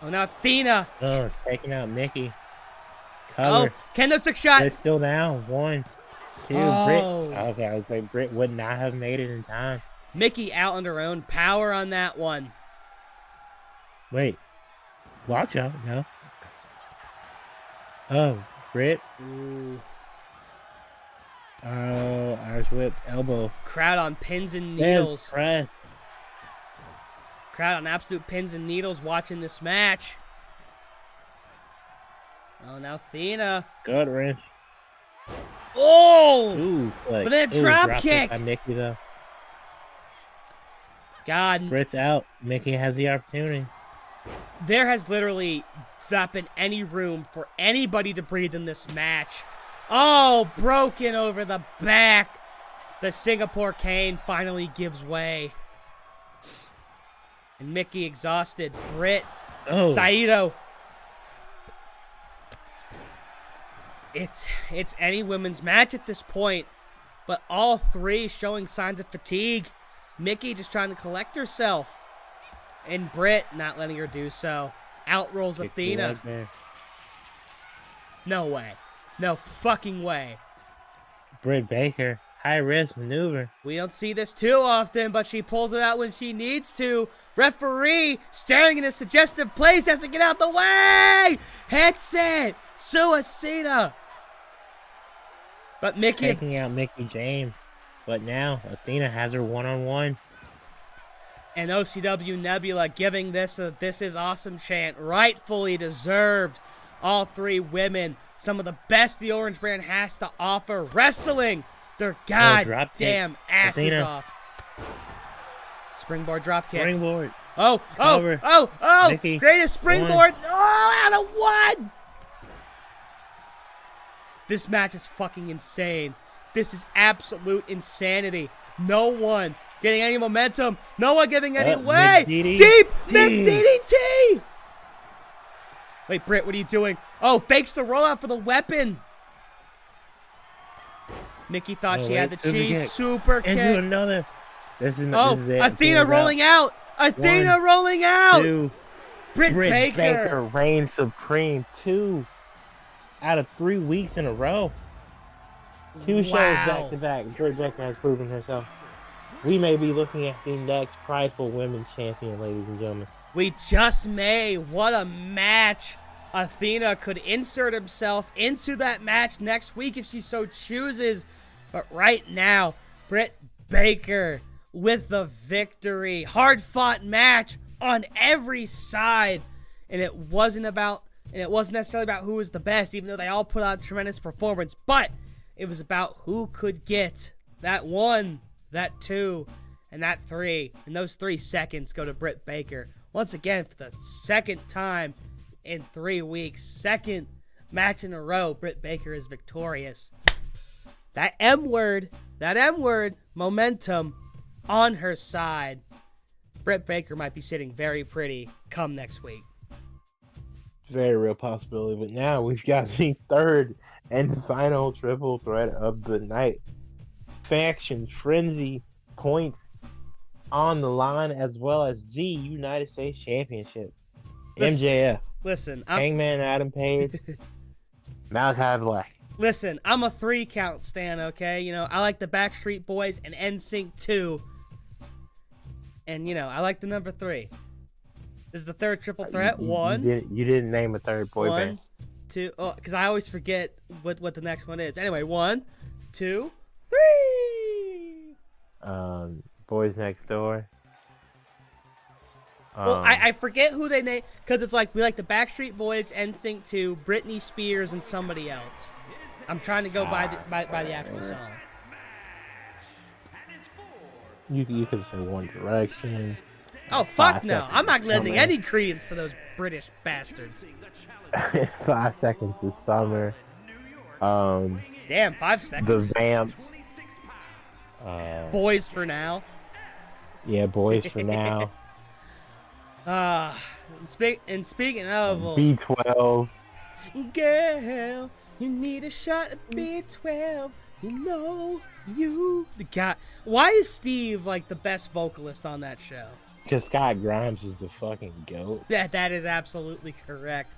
Oh, now Athena. Oh, taking out Mickey. Cover. Oh, kendo stick shot. It's still down. 1, 2. Oh. Britt. Okay, I was like, Britt would not have made it in time. Mickey out on her own power on that one. Wait. Watch out. No. Oh, Britt. Ooh. Oh, Irish whip. Elbow. Crowd on pins and needles. Press. Crowd on absolute pins and needles watching this match. Oh, now Athena. Gut wrench. Oh! Ooh, but then a drop kick. By Mickey, though. God. Britt's out. Mickey has the opportunity. There has literally not been any room for anybody to breathe in this match. Oh, broken over the back. The Singapore cane finally gives way. And Mickey exhausted. Britt. Oh. Saito. It's any women's match at this point. But all 3 showing signs of fatigue. Mickey just trying to collect herself. And Britt not letting her do so. Out rolls Athena. No way. No fucking way. Britt Baker. High risk maneuver. We don't see this too often, but she pulls it out when she needs to. Referee staring in a suggestive place, has to get out the way. Hits it. Suicida. But Mickey taking out Mickey James. But now Athena has her one-on-one. And OCW Nebula giving this a "This is awesome" chant, rightfully deserved. All 3 women, some of the best the Orange brand has to offer, wrestling their goddamn asses Athena. off. Springboard drop kick. Springboard. Oh, Cover. oh! Mickey. Greatest springboard. 1. Oh, out of 1. This match is fucking insane. This is absolute insanity. No one getting any momentum. No one giving any way. Deep McDDT. Wait, Britt, what are you doing? Oh, fakes the rollout for the weapon. Mickey thought she had the cheese. Super kick. Into another. This is it. Athena rolling out. Athena rolling out. 2. Britt Baker reigns supreme. 2 out of 3 weeks in a row. 2 shows back to back. Britt Baker has proven herself. We may be looking at the next prideful women's champion, ladies and gentlemen. We just may. What a match. Athena could insert himself into that match next week if she so chooses. But right now, Britt Baker with the victory. Hard-fought match on every side. And it wasn't necessarily about who was the best, even though they all put out a tremendous performance. But it was about who could get that 1, that 2, and that 3. And those 3 seconds go to Britt Baker. Once again, for the second time in 3 weeks, second match in a row, Britt Baker is victorious. That M word, momentum on her side. Britt Baker might be sitting very pretty come next week. Very real possibility, but now we've got the third and final triple threat of the night. Faction Frenzy points on the line, as well as the United States Championship. MJF. Listen, Hangman Adam Page. Malakai Black. Listen, I'm a 3-count stan, okay? You know, I like the Backstreet Boys and NSYNC 2. And, you know, I like the number 3. This is the third triple threat. You didn't name a third boy band. 1, 2, oh, because I always forget what the next one is. Anyway, 1, 2, 3. Boys Next Door. Well, I forget who they name, because it's like we like the Backstreet Boys, NSYNC 2, Britney Spears, and somebody else. I'm trying to go by the actual song. You could say One Direction. Oh, fuck no. I'm not lending any credence to those British bastards. 5 Seconds of Summer. Damn, 5 seconds. The Vamps. Boys for Now. Yeah, Boys for Now. And speaking of... B12. Girl, you need a shot of B12. You know you... The guy... Why is Steve, like, the best vocalist on that show? Because Scott Grimes is the fucking GOAT. That is absolutely correct.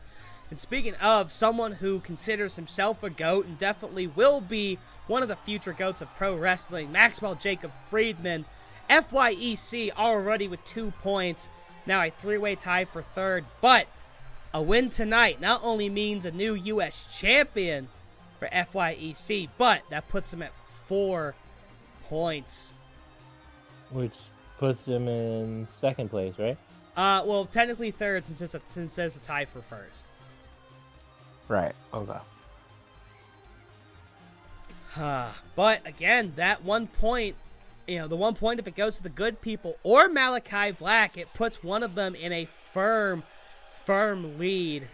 And speaking of someone who considers himself a GOAT and definitely will be one of the future GOATs of pro wrestling, Maxwell Jacob Friedman, FYEC already with 2 points. Now a 3-way tie for third, but a win tonight not only means a new U.S. champion for FYEC, but that puts him at 4 points. Which puts him in second place, right? Well, technically third since there's a tie for first. Right, okay. But again, that 1 point, the 1 point, if it goes to the good people or Malakai Black, it puts one of them in a firm lead.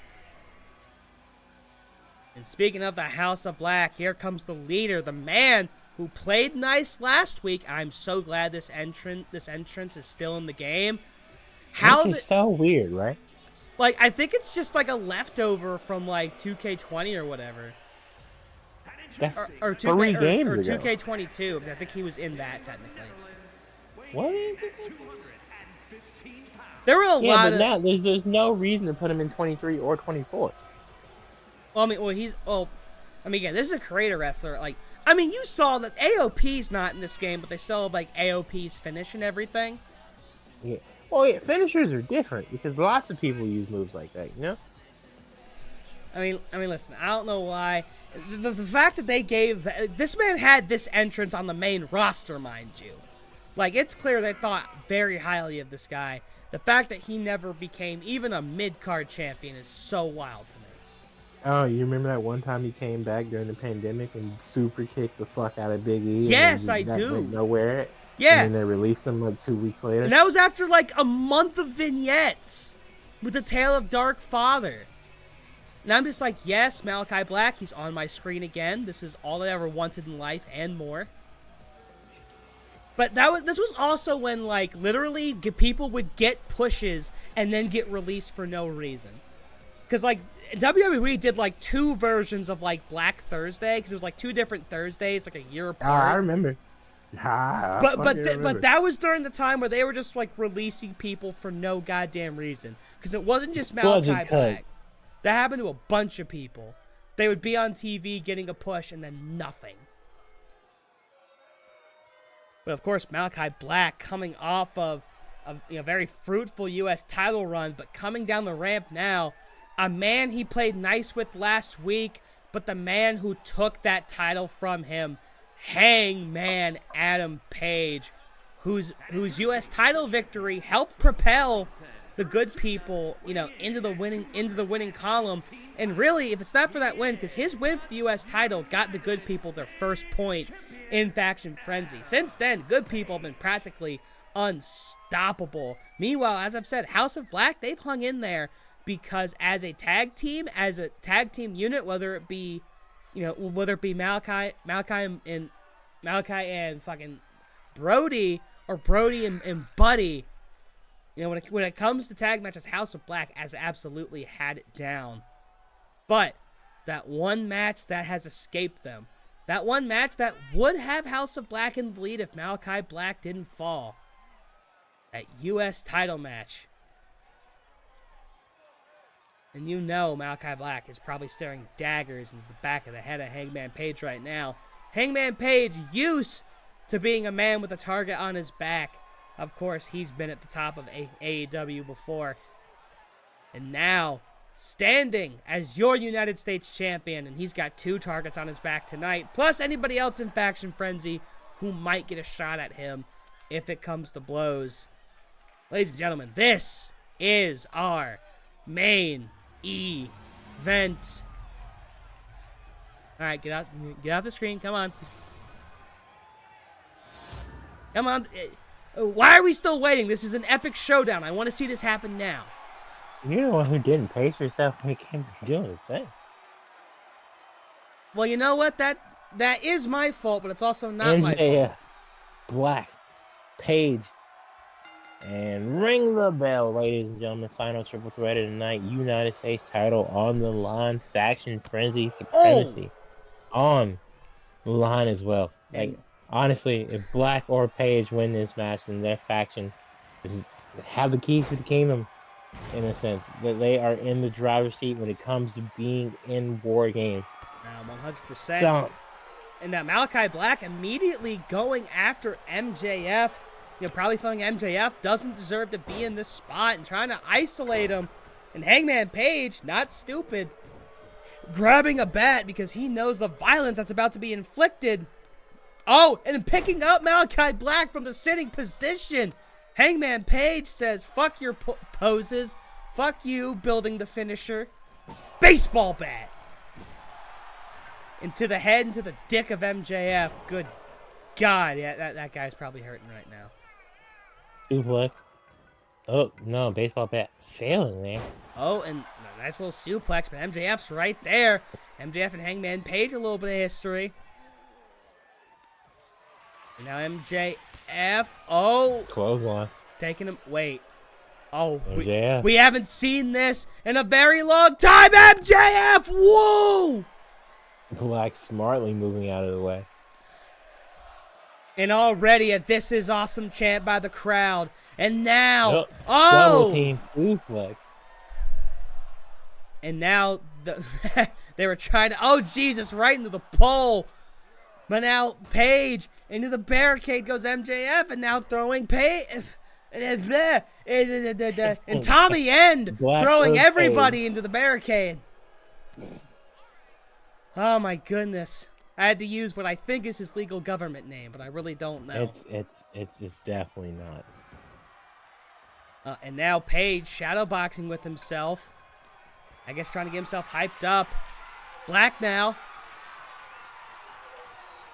And speaking of the House of Black, here comes the leader, the man who played nice last week. I'm so glad this entrance is still in the game. This is so weird, right? Like, I think it's just like a leftover from like 2K20 or whatever. Or 2K22, because I think he was in that technically. What? There were a lot of... now there's no reason to put him in 23 or 24. Well, again, this is a creator wrestler. Like, I mean, you saw that AOP's not in this game, but they still have like AOP's finish and everything. Yeah. Well, yeah, finishers are different because lots of people use moves like that, you know? I mean, listen, I don't know why. The fact that they gave... This man had this entrance on the main roster, mind you. Like, it's clear they thought very highly of this guy. The fact that he never became even a mid-card champion is so wild to me. Oh, you remember that one time he came back during the pandemic and super kicked the fuck out of Big E? Yes, I do. Went nowhere. Yeah. And then they released him like 2 weeks later. And that was after like a month of vignettes with the Tale of Dark Father. And I'm just like, yes, Malakai Black, he's on my screen again. This is all I ever wanted in life and more. But this was also when, like, literally people would get pushes and then get released for no reason. Because, like, WWE did, like, 2 versions of, like, Black Thursday. Because it was, like, 2 different Thursdays, like, a year apart. Oh, I remember. But that was during the time where they were just, like, releasing people for no goddamn reason. Because it wasn't just Malakai Black. That happened to a bunch of people. They would be on TV getting a push and then nothing. But of course, Malakai Black coming off of a very fruitful U.S. title run, but coming down the ramp now a man he played nice with last week, but the man who took that title from him, Hangman Adam Page, whose U.S. title victory helped propel the good people, into the winning column. And really, if it's not for that win, because his win for the U.S. title got the good people their first point in Faction Frenzy. Since then, good people have been practically unstoppable. Meanwhile, as I've said, House of Black, they've hung in there because as a tag team unit, whether it be Malakai and fucking Brody, or Brody and Buddy, when it comes to tag matches, House of Black has absolutely had it down. But that one match that has escaped them, that one match that would have House of Black in the lead if Malakai Black didn't fall, that U.S. title match. And Malakai Black is probably staring daggers into the back of the head of Hangman Page right now. Hangman Page used to being a man with a target on his back. Of course, he's been at the top of AEW before. And now, standing as your United States champion, and he's got 2 targets on his back tonight, plus anybody else in Faction Frenzy who might get a shot at him if it comes to blows. Ladies and gentlemen, this is our main event. All right, get out the screen. Come on. Come on. Why are we still waiting? This is an epic showdown. I want to see this happen now. You're the one who didn't pace yourself when it came to doing the thing. Well, you know what? That is my fault, but it's also not my fault. Black, Page, and ring the bell, ladies and gentlemen. Final triple threat of the night. United States title on the line. Faction Frenzy Supremacy on the line as well. Like, honestly, if Black or Page win this match, then their faction have the keys to the kingdom, in a sense. That they are in the driver's seat when it comes to being in war games. 100%. And that Malakai Black immediately going after MJF. Probably feeling MJF doesn't deserve to be in this spot and trying to isolate him. And Hangman Page, not stupid, grabbing a bat because he knows the violence that's about to be inflicted. Oh, and picking up Malakai Black from the sitting position. Hangman Page says, fuck your poses. Fuck you building the finisher. Baseball bat. Into the head, into the dick of MJF. Good God. Yeah, that guy's probably hurting right now. Suplex. Oh, no, baseball bat failing there. Oh, and a nice little suplex, but MJF's right there. MJF and Hangman Page, a little bit of history. And now MJF. Oh. Clothesline. Taking him. Wait. Oh, MJF. We haven't seen this in a very long time. MJF. Whoa. Black smartly moving out of the way. And already a "This is awesome" chant by the crowd. And now, double team suplex. And now they were trying to. Oh Jesus! Right into the pole. But now Page into the barricade goes MJF, and now throwing Page. And Tommy End throwing everybody into the barricade. Oh my goodness. I had to use what I think is his legal government name, but I really don't know. It's definitely not. And now Page shadowboxing with himself. I guess trying to get himself hyped up. Black now.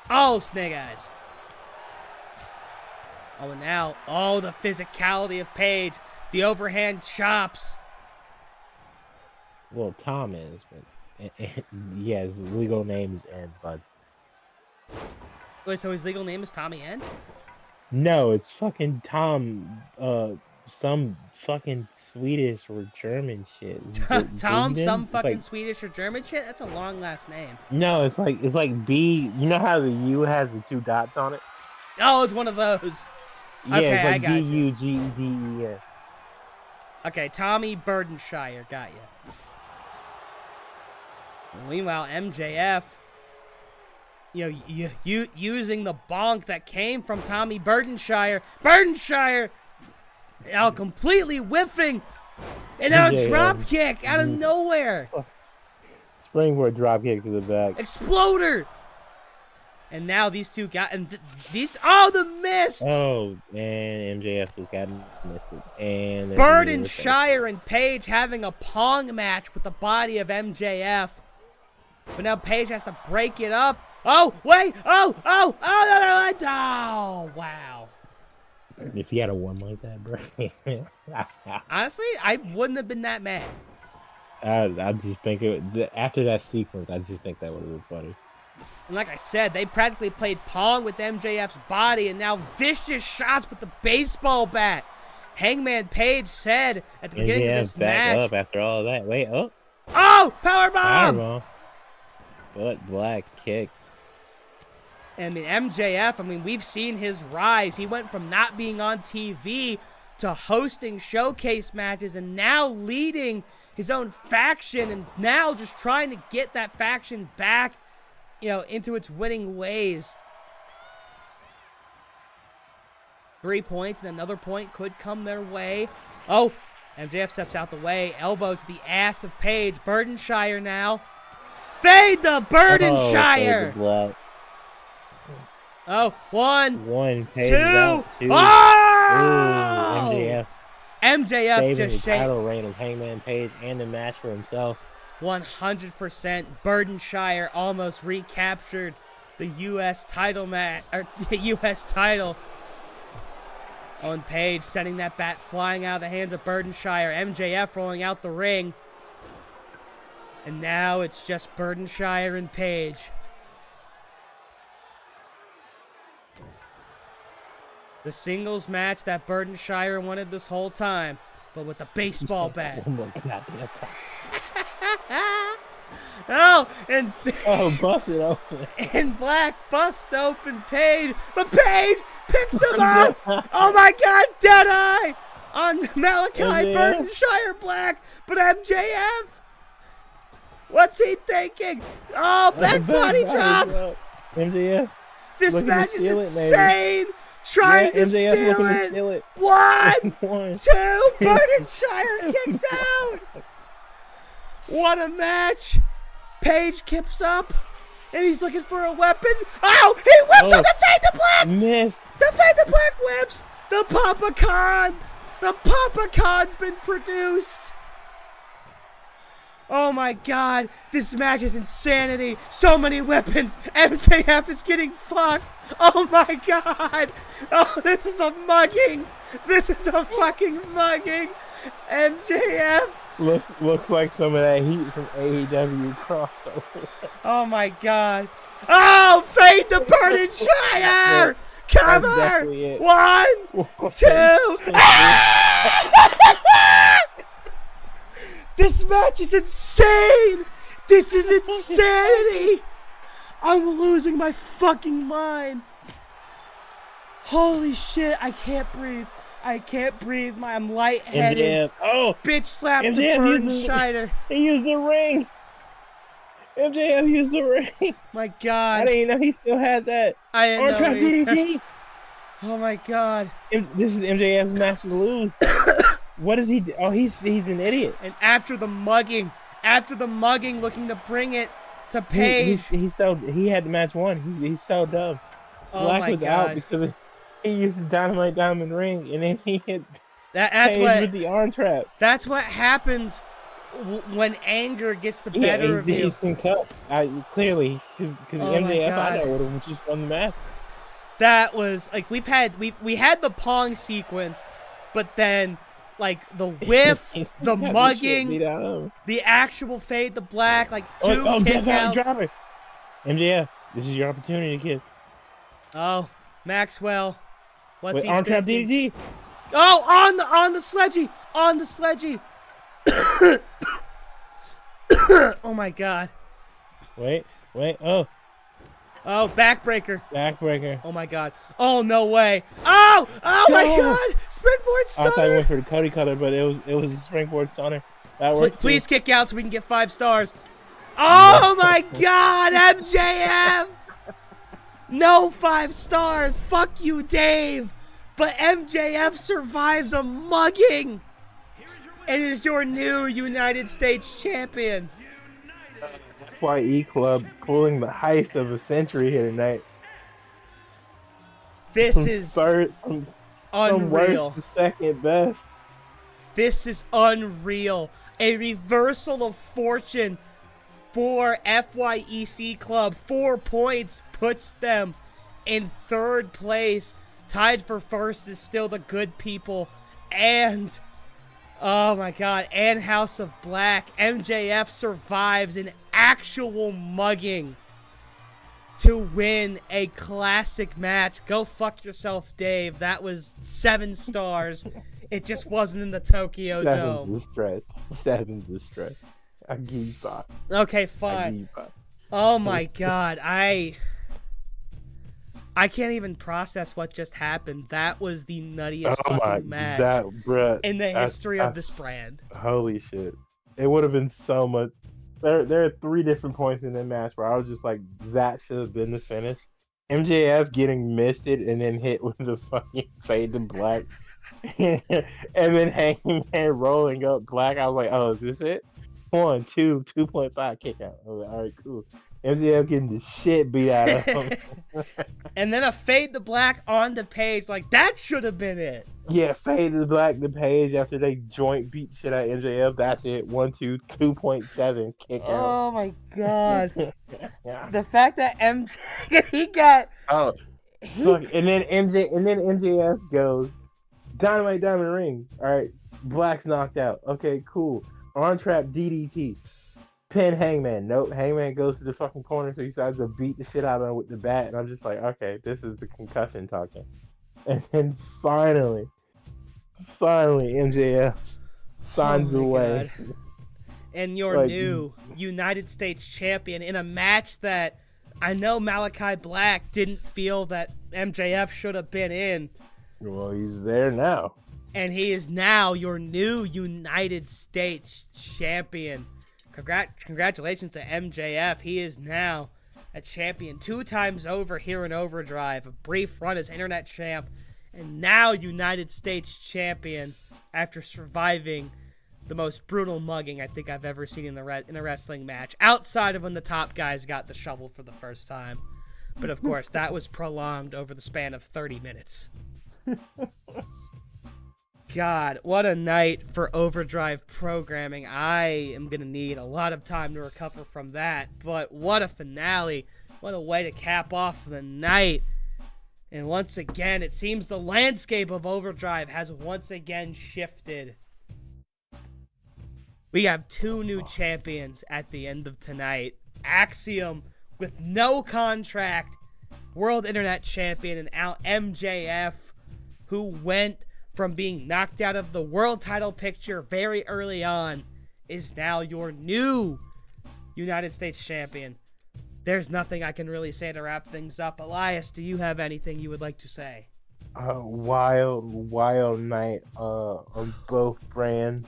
Oh, Snake Eyes. Oh, and now, the physicality of Page. The overhand chops. Well, Tom is, but yeah, his legal name is Ed, bud. Wait, so his legal name is Tommy End? No, it's fucking Tom, some fucking Swedish or German shit. Tom, some fucking Swedish or German shit? That's a long last name. No, it's like B. You know how the U has the 2 dots on it? Oh, it's one of those. Yeah, okay, it's like I got B-U-G-D-E-S. Okay, Tommy Burdenshire, got you. Meanwhile, MJF, using the bonk that came from Tommy Burdenshire. Burdenshire, completely whiffing And now a MJF. drop kick out of nowhere. Springboard drop kick to the back. Exploder. And now these two got the miss. Oh, and MJF just got missed. And Burdenshire and Page having a pong match with the body of MJF. But now Page has to break it up. Oh, wait. Oh, wow. If he had a one like that, bro. Honestly, I wouldn't have been that mad. I just think after that sequence, I just think that would have been funny. And like I said, they practically played pong with MJF's body, and now vicious shots with the baseball bat. Hangman Page said at the beginning of this match. Back up after all of that. Wait, oh, powerbomb! But black kick. I mean, MJF, we've seen his rise. He went from not being on TV to hosting showcase matches and now leading his own faction and now just trying to get that faction back, into its winning ways. 3 points and another point could come their way. Oh, MJF steps out the way. Elbow to the ass of Page. Burdenshire now. Fade the Burdenshire! Oh, one, Page two. Oh! Ooh, MJF saving just the title reign of Hangman Page and the match for himself. 100%. Burdenshire almost recaptured the U.S. title match, or U.S. title. On Page sending that bat flying out of the hands of Burdenshire. MJF rolling out the ring. And now it's just Burdenshire and Page. The singles match that Burdenshire wanted this whole time, but with the baseball bat. Bust it open. And Black bust open Page, but Page picks him up. Oh my God, Deadeye on Malakai, Burdenshire, Black, but MJF. What's he thinking? Oh, back body drop. MJF. This match is insane. Trying to steal it. One, two. Burdenshire kicks out. What a match. Page kicks up, and he's looking for a weapon. Oh, he whips on the Fade to Black. Miss. The Fade to Black whips. The Papa Khan. The Papa Khan's been produced. Oh my God, this match is insanity. So many weapons. MJF is getting fucked. Oh my God. Oh, this is a mugging. This is a fucking mugging. MJF. Looks like some of that heat from AEW crossover. Oh my God. Oh, Fade the Burdenshire. Cover. 1, 2. This match is insane! This is insanity! I'm losing my fucking mind. Holy shit, I can't breathe. I'm lightheaded. MJF. Oh! Bitch slapped the Burdenshire. He used the ring. MJF used the ring. My God. I didn't even know he still had that. I didn't know. DDT. Oh my God. This is MJF's match to lose. What does he do? Oh, he's an idiot. And after the mugging, looking to bring it to Page. He had the match won. He's so dumb. Oh Black my was God. out because he used the Dynamite Diamond ring, and then he hit that's Page what with the arm trap. That's what happens when anger gets the better of you. He's concussed. Clearly, because MJF, I know, would have just won the match. That was like we had the pong sequence, but then like the whiff, the mugging, the actual Fade to Black, like two kickouts. MJF, this is your opportunity, kid. Oh, Maxwell, what's he arm trap thinking? DDT. Oh, on the sledgy. Oh my God. Wait. Oh, backbreaker. Oh my God. Oh, no way. Oh my God. Springboard stunner. I thought he went for the Cody Cutter, but it was a springboard stunner. That worked. Please kick out so we can get 5 stars. Oh my God, MJF. No 5 stars. Fuck you, Dave. But MJF survives a mugging. and is your new United States champion. FYE Club pulling the heist of a century here tonight. This is unreal. From worst to second best. This is unreal. A reversal of fortune for FYEC Club. 4 points puts them in third place. Tied for first is still the Good People. And, oh my god, and House of Black. MJF survives an actual mugging to win a classic match. Go fuck yourself, Dave. That was 7 stars. It just wasn't in the Tokyo Dome. Seven's a stretch. I give you 5. Okay, fine. Oh my god, I can't even process what just happened. That was the nuttiest fucking match in the history of this brand. Holy shit. It would have been so much. There are 3 different points in that match where I was just like, that should have been the finish. MJF getting misted and then hit with the fucking fade to black. And then Hangman rolling up black. I was like, oh, is this it? 1, 2, 2.5 kick out. I was like, all right, cool. MJF getting the shit beat out of him. And then a fade to black on the Page. Like, that should have been it. Yeah, fade to black the Page after they joint beat shit out of MJF. That's it. 1, 2, 2.7 kick out. Oh my god. The fact that he got. Oh. Look, and then MJF goes, Dynamite Diamond Ring. Alright. Black's knocked out. Okay, cool. Arm trap DDT. Pin Hangman. Nope. Hangman goes to the fucking corner, so he decides to beat the shit out of him with the bat. And I'm just like, okay, this is the concussion talking. And then finally, MJF finds a way. God. And your new United States champion in a match that I know Malakai Black didn't feel that MJF should have been in. Well, he's there now. And he is now your new United States champion. Congratulations to MJF. He is now a champion 2 times over here in Overdrive. A brief run as internet champ. And now United States champion after surviving the most brutal mugging I think I've ever seen in a wrestling match. Outside of when the top guys got the shovel for the first time. But of course, that was prolonged over the span of 30 minutes. God, what a night for Overdrive programming. I am going to need a lot of time to recover from that. But what a finale. What a way to cap off the night. And once again, it seems the landscape of Overdrive has once again shifted. We have 2 new champions at the end of tonight. Axiom with no contract, World Internet Champion, and out MJF, who went from being knocked out of the world title picture very early on, is now your new United States champion. There's nothing I can really say to wrap things up. Elias, do you have anything you would like to say? Wild night on both brands.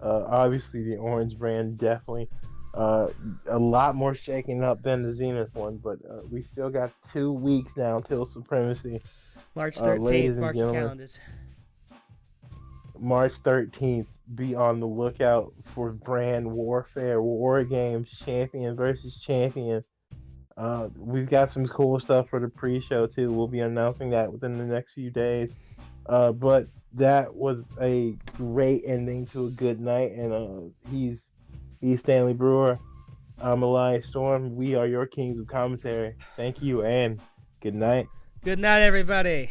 Obviously, the Orange brand definitely a lot more shaking up than the Zenith one, but we still got 2 weeks now until Supremacy. March 13th, mark your calendars. March 13th, be on the lookout for brand warfare, war games, champion versus champion. We've got some cool stuff for the pre-show too. We'll be announcing that within the next few days. But that was a great ending to a good night, and he's Stanley Brewer. I'm Elias Storm. We are your kings of commentary. Thank you, and good night. Good night, everybody.